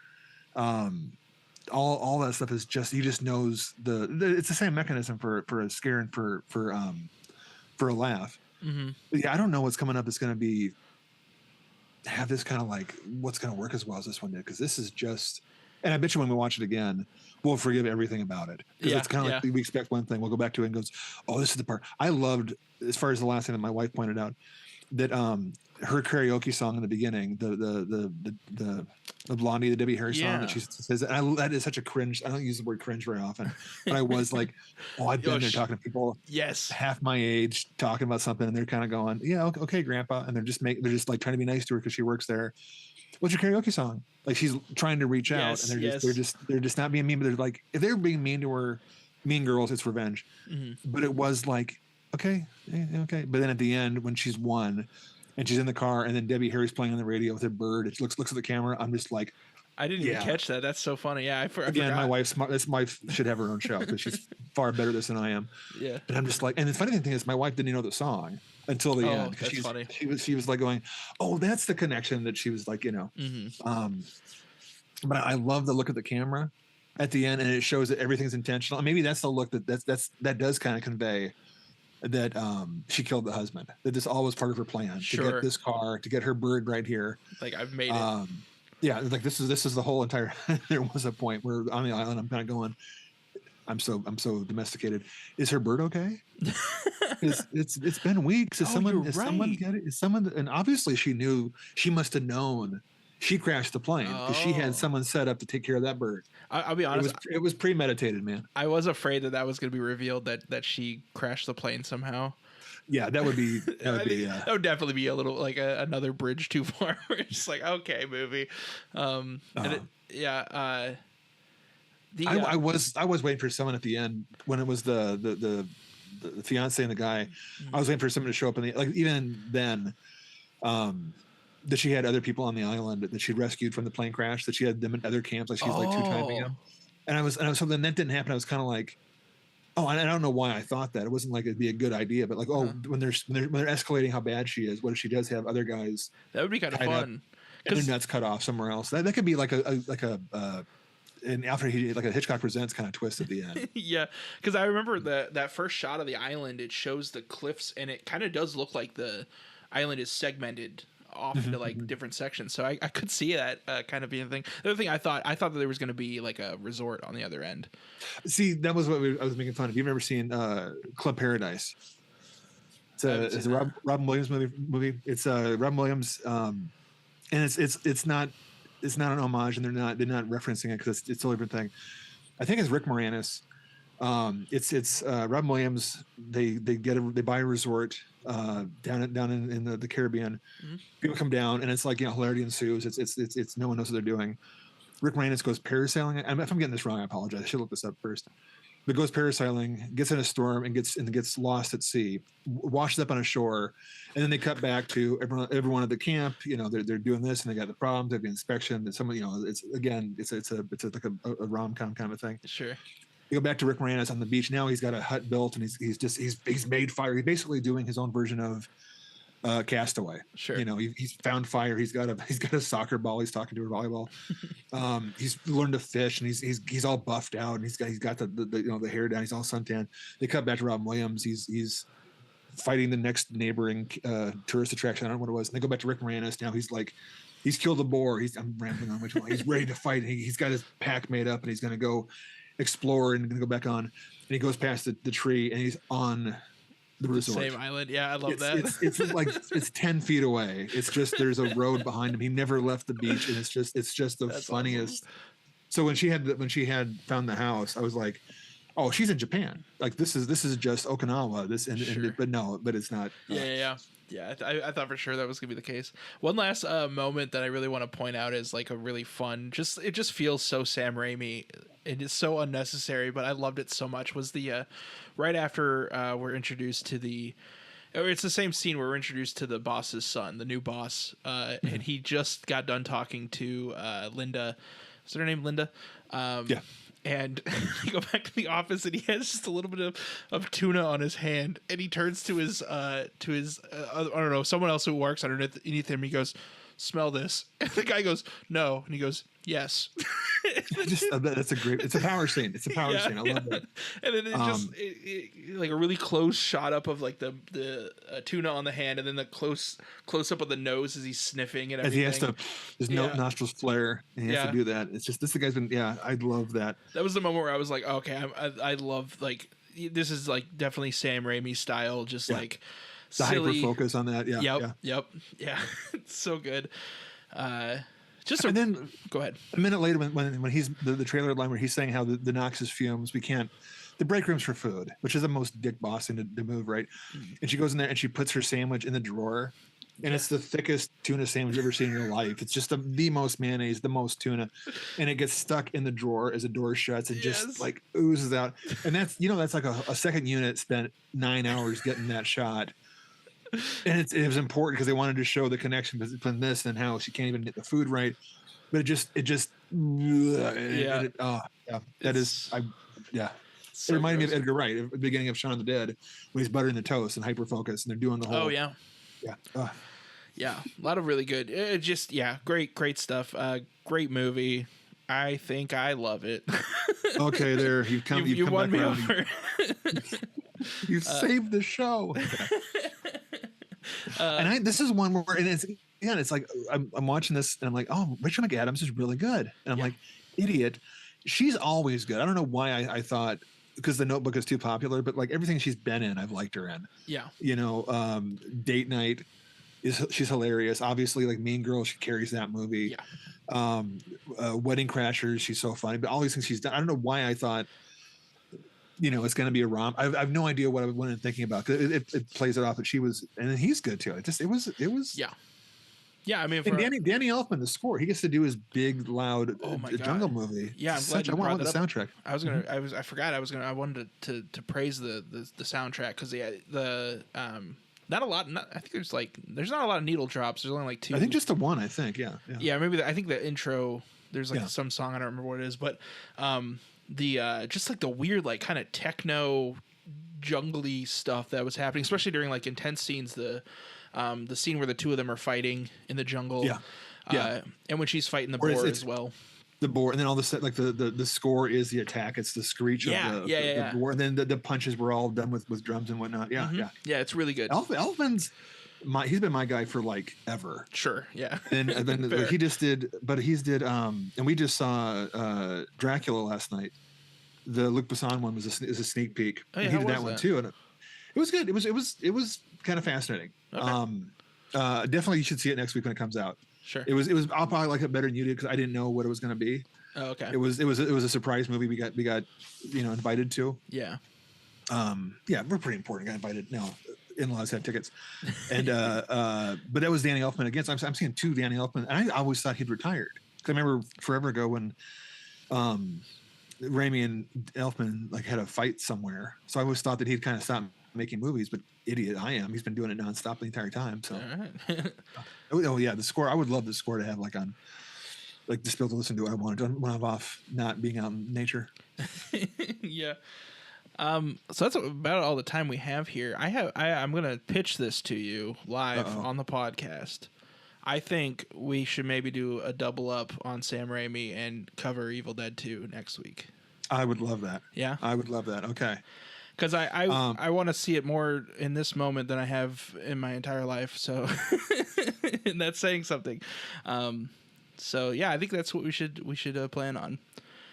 all that stuff is just, he just knows it's the same mechanism for a scare and for a laugh. But yeah, I don't know what's coming up that's going to have this kind of like what's going to work as well as this one did, because this is just. And I bet you when we watch it again, we'll forgive everything about it. Because it's kind of like we expect one thing, we'll go back to it and goes, oh, this is the part. I loved, as far as the last thing that my wife pointed out, that her karaoke song in the beginning, the Blondie, the Debbie Harry song that she says, that is such a cringe. I don't use the word cringe very often, but I was like, oh, I've been there talking to people half my age talking about something, and they're kind of going, yeah, okay, Grandpa, and they're just like trying to be nice to her because she works there. What's your karaoke song? Like she's trying to reach out, and they're just not being mean, but they're like, if they're being mean to her, Mean Girls, it's revenge. But it was like, okay. But then at the end, when she's won, and she's in the car, and then Debbie Harry's playing on the radio with her bird, it looks at the camera. I'm just like, I didn't even catch that. That's so funny. Yeah, I again, forgot. This wife should have her own show because she's far better at this than I am. Yeah, but I'm just like, and the funny thing is, my wife didn't know the song until the end. That's funny. She was like going, oh, that's the connection that she was like, But I love the look of the camera at the end, and it shows that everything's intentional. And maybe that's the look that does kind of convey that she killed the husband. That this all was part of her plan to get this car, to get her bird right here. Like I've made it. Yeah, like this is the whole entire. There was a point where on the island, I'm kind of going, I'm so domesticated. Is her bird okay? It's been weeks. Is someone get it? Is someone? And obviously she knew. She must have known. She crashed the plane because she had someone set up to take care of that bird. I'll be honest. It was premeditated, man. I was afraid that was going to be revealed that she crashed the plane somehow. Yeah, that would definitely be a little like another bridge too far. Where it's like, okay, movie. I was waiting for someone at the end when it was the fiance and the guy. I was waiting for someone to show up even then. That she had other people on the island that she'd rescued from the plane crash. That she had them in other camps. Like she's like 2 timing them. And I was so then that didn't happen. I was kind of like, oh, and I don't know why I thought that. It wasn't like it'd be a good idea, but like, when they're escalating how bad she is, what if she does have other guys? That would be kind of fun. And their nuts cut off somewhere else. That could be like an Alfred, like a Hitchcock Presents kind of twist at the end. Yeah, because I remember that first shot of the island. It shows the cliffs, and it kind of does look like the island is segmented off into like different sections. So I could see that kind of being a thing. The other thing I thought that there was going to be like a resort on the other end. See, that was what I was making fun of. You've never seen Club Paradise? It's a Robin Williams movie. It's Robin Williams, and it's not an homage, and they're not referencing it because it's a totally different thing. I think it's Rick Moranis. It's Robin Williams. They buy a resort down in the Caribbean. People come down, and it's like hilarity ensues. It's no one knows what they're doing. Rick Moranis goes parasailing. If I'm getting this wrong, I apologize. I should look this up first. But goes parasailing, gets in a storm, and gets lost at sea. Washes up on a shore, and then they cut back to everyone at the camp. They're doing this, and they got the problems. They have the inspection. And someone, it's like a rom-com kind of thing. Sure. You go back to Rick Moranis on the beach. Now he's got a hut built, and he's made fire. He's basically doing his own version of Castaway. Sure. You know, he's found fire. He's got a soccer ball. He's talking to her volleyball. He's learned to fish, and he's all buffed out, and he's got the the hair down. He's all suntan. They cut back to Robin Williams. He's fighting the next neighboring tourist attraction. I don't know what it was. And they go back to Rick Moranis. Now he's killed a boar. I'm rambling on which one. He's ready to fight. He's got his pack made up, and he's going to go explore and going to go back on. And he goes past the tree, and he's on the resort. Same island. Yeah, I love that. It's like it's 10 feet away. It's just there's a road behind him. He never left the beach, and it's just the That's funniest. awesome. So when she had found the house, I was like, oh, she's in Japan. Like this is just Okinawa. Sure. But it's not. Yeah. I thought for sure that was gonna be the case. One last moment that I really want to point out is like a really fun. It just feels so Sam Raimi. It is so unnecessary, but I loved it so much. Was the right after we're introduced to the. It's the same scene where we're introduced to the boss's son, the new boss, and he just got done talking to Linda. Is her name Linda? Yeah. And they go back to the office, and he has just a little bit of tuna on his hand, and he turns to his I don't know, someone else who works underneath him. He goes, "Smell this," and the guy goes, "No," and he goes, "Yes." It's a power scene. It's a power scene. I love that. And then it like a really close shot up of like the tuna on the hand, and then the close up of the nose as he's sniffing and As everything. he has to, his nostrils flare, and he has to do that. It's just this guy's been. Yeah, I love that. That was the moment where I was like, okay, I love like this is like definitely Sam Raimi style, just like The silly hyper focus on that. Yeah. Yep. It's so good. And then go ahead. a minute later, when he's the trailer line where he's saying how the noxious fumes, we can't. The break room's for food, which is the most dick boss thing to move, right? And she goes in there and she puts her sandwich in the drawer, and it's the thickest tuna sandwich you've ever seen in your life. It's just the most mayonnaise, the most tuna, and it gets stuck in the drawer as the door shuts and just like oozes out. And that's like a second unit spent 9 hours getting that shot. And it was important because they wanted to show the connection between this and how she can't even get the food right. But it reminded me of Edgar Wright at the beginning of Shaun of the Dead when he's buttering the toast and hyper focus and they're doing the whole. Oh yeah. Yeah, a lot of really good. Great stuff. Great movie. I think I love it. Okay, there you've come. You come won back me around. over. You saved the show. And this is one where it's like I'm watching this and I'm like, oh, Rachel McAdams is really good, and I'm like, idiot. She's always good. I don't know why I thought because The Notebook is too popular, but like everything she's been in, I've liked her in. Yeah. Date Night she's hilarious. Obviously, like Mean Girls, she carries that movie. Yeah. Wedding Crashers, she's so funny. But all these things she's done, I don't know why I thought, it's going to be a rom. I have no idea what I went in thinking about. It plays it off, but she was, and he's good too. It was. Yeah. Yeah, I mean, and Danny Elfman, the score, he gets to do his big, loud jungle movie. Yeah, I'm glad you I want brought the that up. soundtrack. I wanted to praise the soundtrack because not a lot. I think there's not a lot of needle drops. There's only like two. I think just the one. I think yeah. Maybe I think the intro. There's like some song, I don't remember what it is, but just like the weird like kind of techno jungly stuff that was happening, especially during like intense scenes. The scene where the two of them are fighting in the jungle. Yeah. And when she's fighting the boar as well. The boar, and then all the like the score is the attack. It's the screech of the boar, and then the punches were all done with drums and whatnot. Yeah, yeah, it's really good. Elfman's he's been my guy for like ever. Sure, yeah. And then he did, and we just saw Dracula last night. The Luc Besson one is a sneak peek. Oh, yeah, and he did that one too, and it was good. It was kind of fascinating. Okay. Definitely you should see it next week when it comes out. Sure. It was. I'll probably like it better than you did because I didn't know what it was going to be. Oh, okay. It was a surprise movie. We got invited to. Yeah. We're pretty important. Got invited. No, in-laws had tickets, and but that was Danny Elfman again. So I'm seeing two Danny Elfman, and I always thought he'd retired because I remember forever ago when Raimi and Elfman like had a fight somewhere. So I always thought that he'd kind of stopped making movies, but idiot I am. He's been doing it nonstop the entire time. So, all right. The score. I would love the score to have like on, like just be able to listen to what I wanted when I'm off, not being out in nature. Yeah. So that's about all the time we have here. I'm gonna pitch this to you live on the podcast. I think we should maybe do a double up on Sam Raimi and cover Evil Dead 2 next week. I would love that. Yeah, I would love that. Okay. Because I want to see it more in this moment than I have in my entire life. So, and that's saying something. So yeah, I think that's what we should plan on.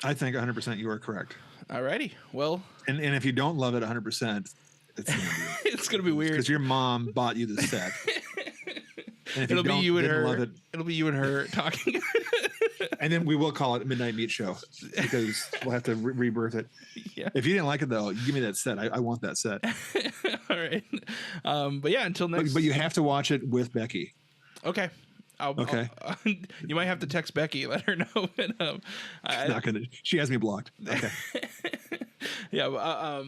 I think 100% you are correct. Alrighty. Well, and if you don't love it 100%, it's gonna be weird because your mom bought you the set. And it'll be you and her. It'll be you and her talking. And then we will call it a Midnight Meat Show because we'll have to rebirth it. Yeah. If you didn't like it though, give me that set. I want that set. All right. But yeah, until next. But you have to watch it with Becky. Okay. Okay. You might have to text Becky, let her know. But, not gonna. She has me blocked. Okay. Yeah.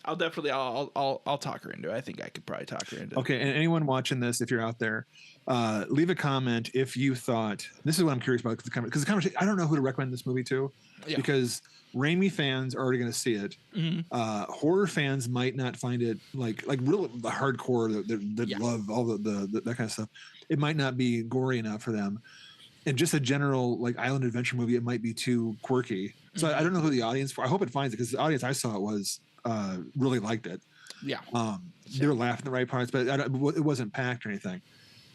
I'll definitely. I'll talk her into it. I think I could probably talk her into it. Okay. And anyone watching this, if you're out there, leave a comment if you thought. This is what I'm curious about because the conversation. I don't know who to recommend this movie to, because Raimi fans are already going to see it. Mm-hmm. Horror fans might not find it like real the hardcore that love all the that kind of stuff. It might not be gory enough for them. And just a general like island adventure movie, it might be too quirky. So I don't know who the audience for. I hope it finds it because the audience I saw it was really liked it. Yeah. They were laughing the right parts, but it wasn't packed or anything.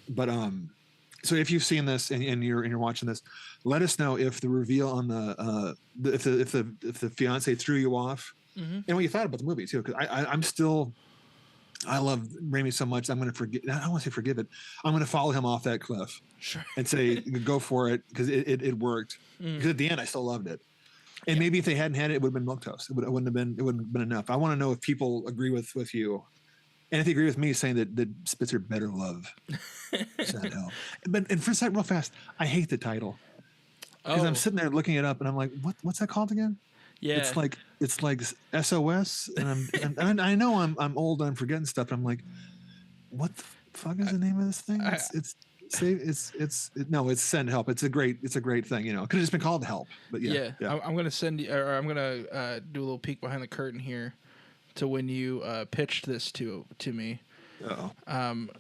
But so if you've seen this and you're watching this, let us know if the reveal on if the fiance threw you off, and what you thought about the movie too. Because I love Raimi so much. I'm going to forgive. I don't want to say forgive it. I'm going to follow him off that cliff, and say go for it because it worked. Because at the end, I still loved it. And maybe if they hadn't had it, it would have been milquetoast. It wouldn't have been enough. I want to know if people agree with you, and if they agree with me saying that Spitzer better love. And for a second, real fast, I hate the title because I'm sitting there looking it up, and I'm like, what's that called again? Yeah, it's like SOS, and I know I'm old and I'm forgetting stuff. But I'm like, what the fuck is the name of this thing? It's Send Help. It's a great thing. Could have just been called Help. But yeah. I'm gonna send you, or I'm gonna do a little peek behind the curtain here to when you pitched this to me.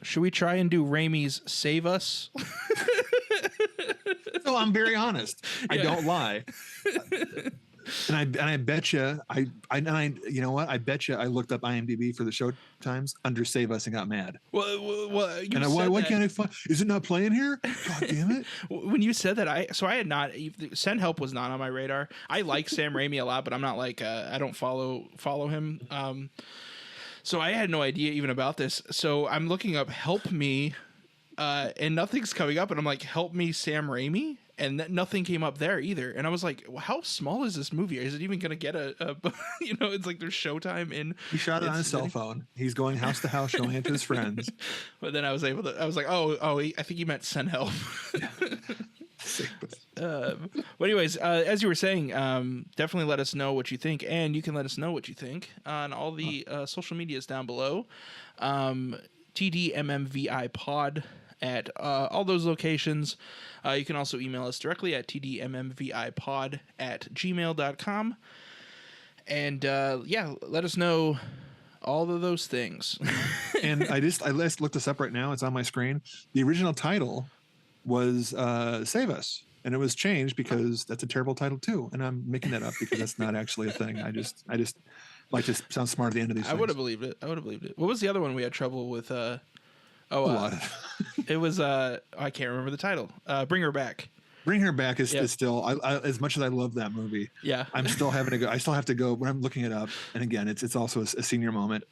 Should we try and do Raimi's Save Us? No, I'm very honest. I don't lie. And I bet you, you know what? I bet you I looked up IMDb for the show times under Save Us and got mad. Well, why can't I find? Is it not playing here? God damn it! When you said that, I had not. Send Help was not on my radar. I like Sam Raimi a lot, but I'm not like I don't follow him. So I had no idea even about this. So I'm looking up Help Me, and nothing's coming up, and I'm like, Help Me, Sam Raimi. And nothing came up there either. And I was like, well, how small is this movie? Is it even going to get it's like there's Showtime in. He shot it on his cell phone. He's going house to house showing it to his friends. But then I was like, I think he meant Send Help. But anyways, as you were saying, definitely let us know what you think. And you can let us know what you think on all the social medias down below. TDMMVI pod at all those locations. You can also email us directly at tdmmvipod@gmail.com. And let us know all of those things. And I just looked this up right now. It's on my screen. The original title was Save Us. And it was changed because that's a terrible title too. And I'm making that up because that's not actually a thing. I just like to sound smart at the end of these things. I would have believed it. What was the other one we had trouble with? It was I can't remember the title. Bring Her Back. Bring Her Back is still I, as much as I love that movie. Yeah, I'm still having to go. I still have to go when I'm looking it up. And again, it's also a senior moment.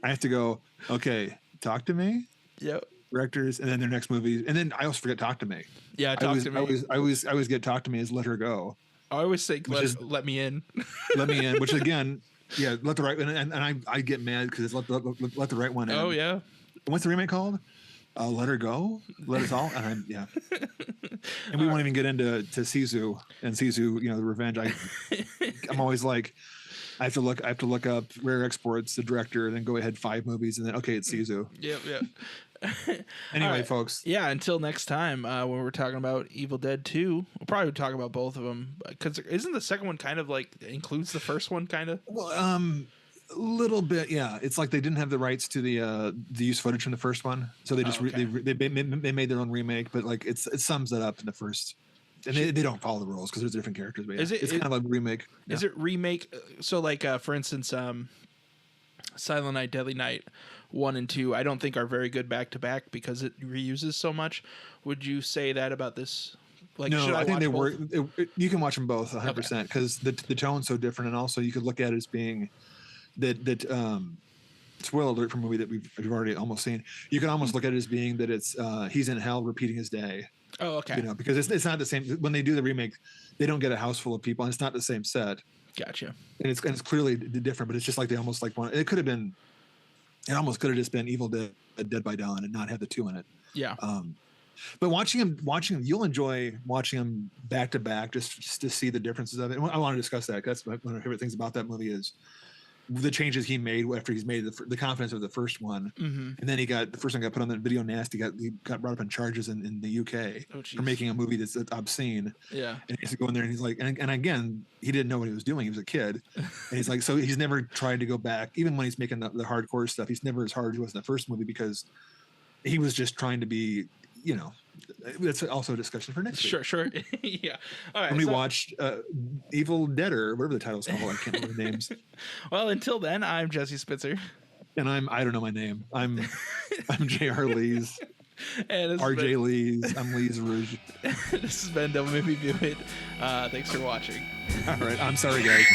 I have to go. Okay, Talk to Me. Yep. Directors, and then their next movie, and then I always forget Talk to Me. Yeah, Talk to Me. I always get Talk to Me as Let Her Go. I always think let me in. Let me in, which again, let the right and I get mad because it's let the right one in. Oh yeah. What's the remake called? Let Her Go, Let Us All, and and we won't even get into Sisu and Sisu, the revenge. I'm always like, I have to look up Rare Exports, the director, then go ahead 5 movies, and then it's Sisu. Yep. Anyway, right, folks. Yeah, until next time, when we're talking about Evil Dead 2, we'll probably talk about both of them because isn't the second one kind of like includes the first one, kind of? Well, A little bit, yeah. It's like they didn't have the rights to the use footage from the first one, so they just okay. they made their own remake. But like it sums it up in the first, and they don't follow the rules because there's different characters. But yeah, it's kind of like a remake. Is it remake? So like for instance, Silent Night, Deadly Night 1 and 2, I don't think are very good back to back because it reuses so much. Would you say that about this? Like, No, I think they both? were. You can watch them both 100% because the tone's so different, and also you could look at it as being that spoiler alert for a movie that we've already almost seen. You can almost look at it as being that it's he's in hell repeating his day. Oh, okay. You know, because it's not the same. When they do the remake, they don't get a house full of people, and it's not the same set. Gotcha. And it's clearly different, but it's just like they almost like one. It could have been. It almost could have just been Evil Dead, Dead by Dawn, and not have the two in it. Yeah. But watching him, you'll enjoy watching him back to back just to see the differences of it. And I want to discuss that. That's one of my favorite things about that movie is the changes he made after he's made the confidence of the first one, and then the first one got put on the video nasty. He got brought up on charges in the UK for making a movie that's obscene. Yeah, and he has to go in there and he's like, and again, he didn't know what he was doing. He was a kid, and he's like, so he's never tried to go back. Even when he's making the hardcore stuff, he's never as hard as he was in the first movie because he was just trying to be, you know. That's also a discussion for next week. Sure. Yeah. All right. When we watched Evil Dead or whatever the title's called, I can't remember the names. Well, until then, I'm Jesse Spitzer. And I don't know my name. I'm J.R. Lees. And R.J. Lees. I'm Lees Rouge. This has been Double Maybe View It. Thanks for watching. All right. I'm sorry, guys.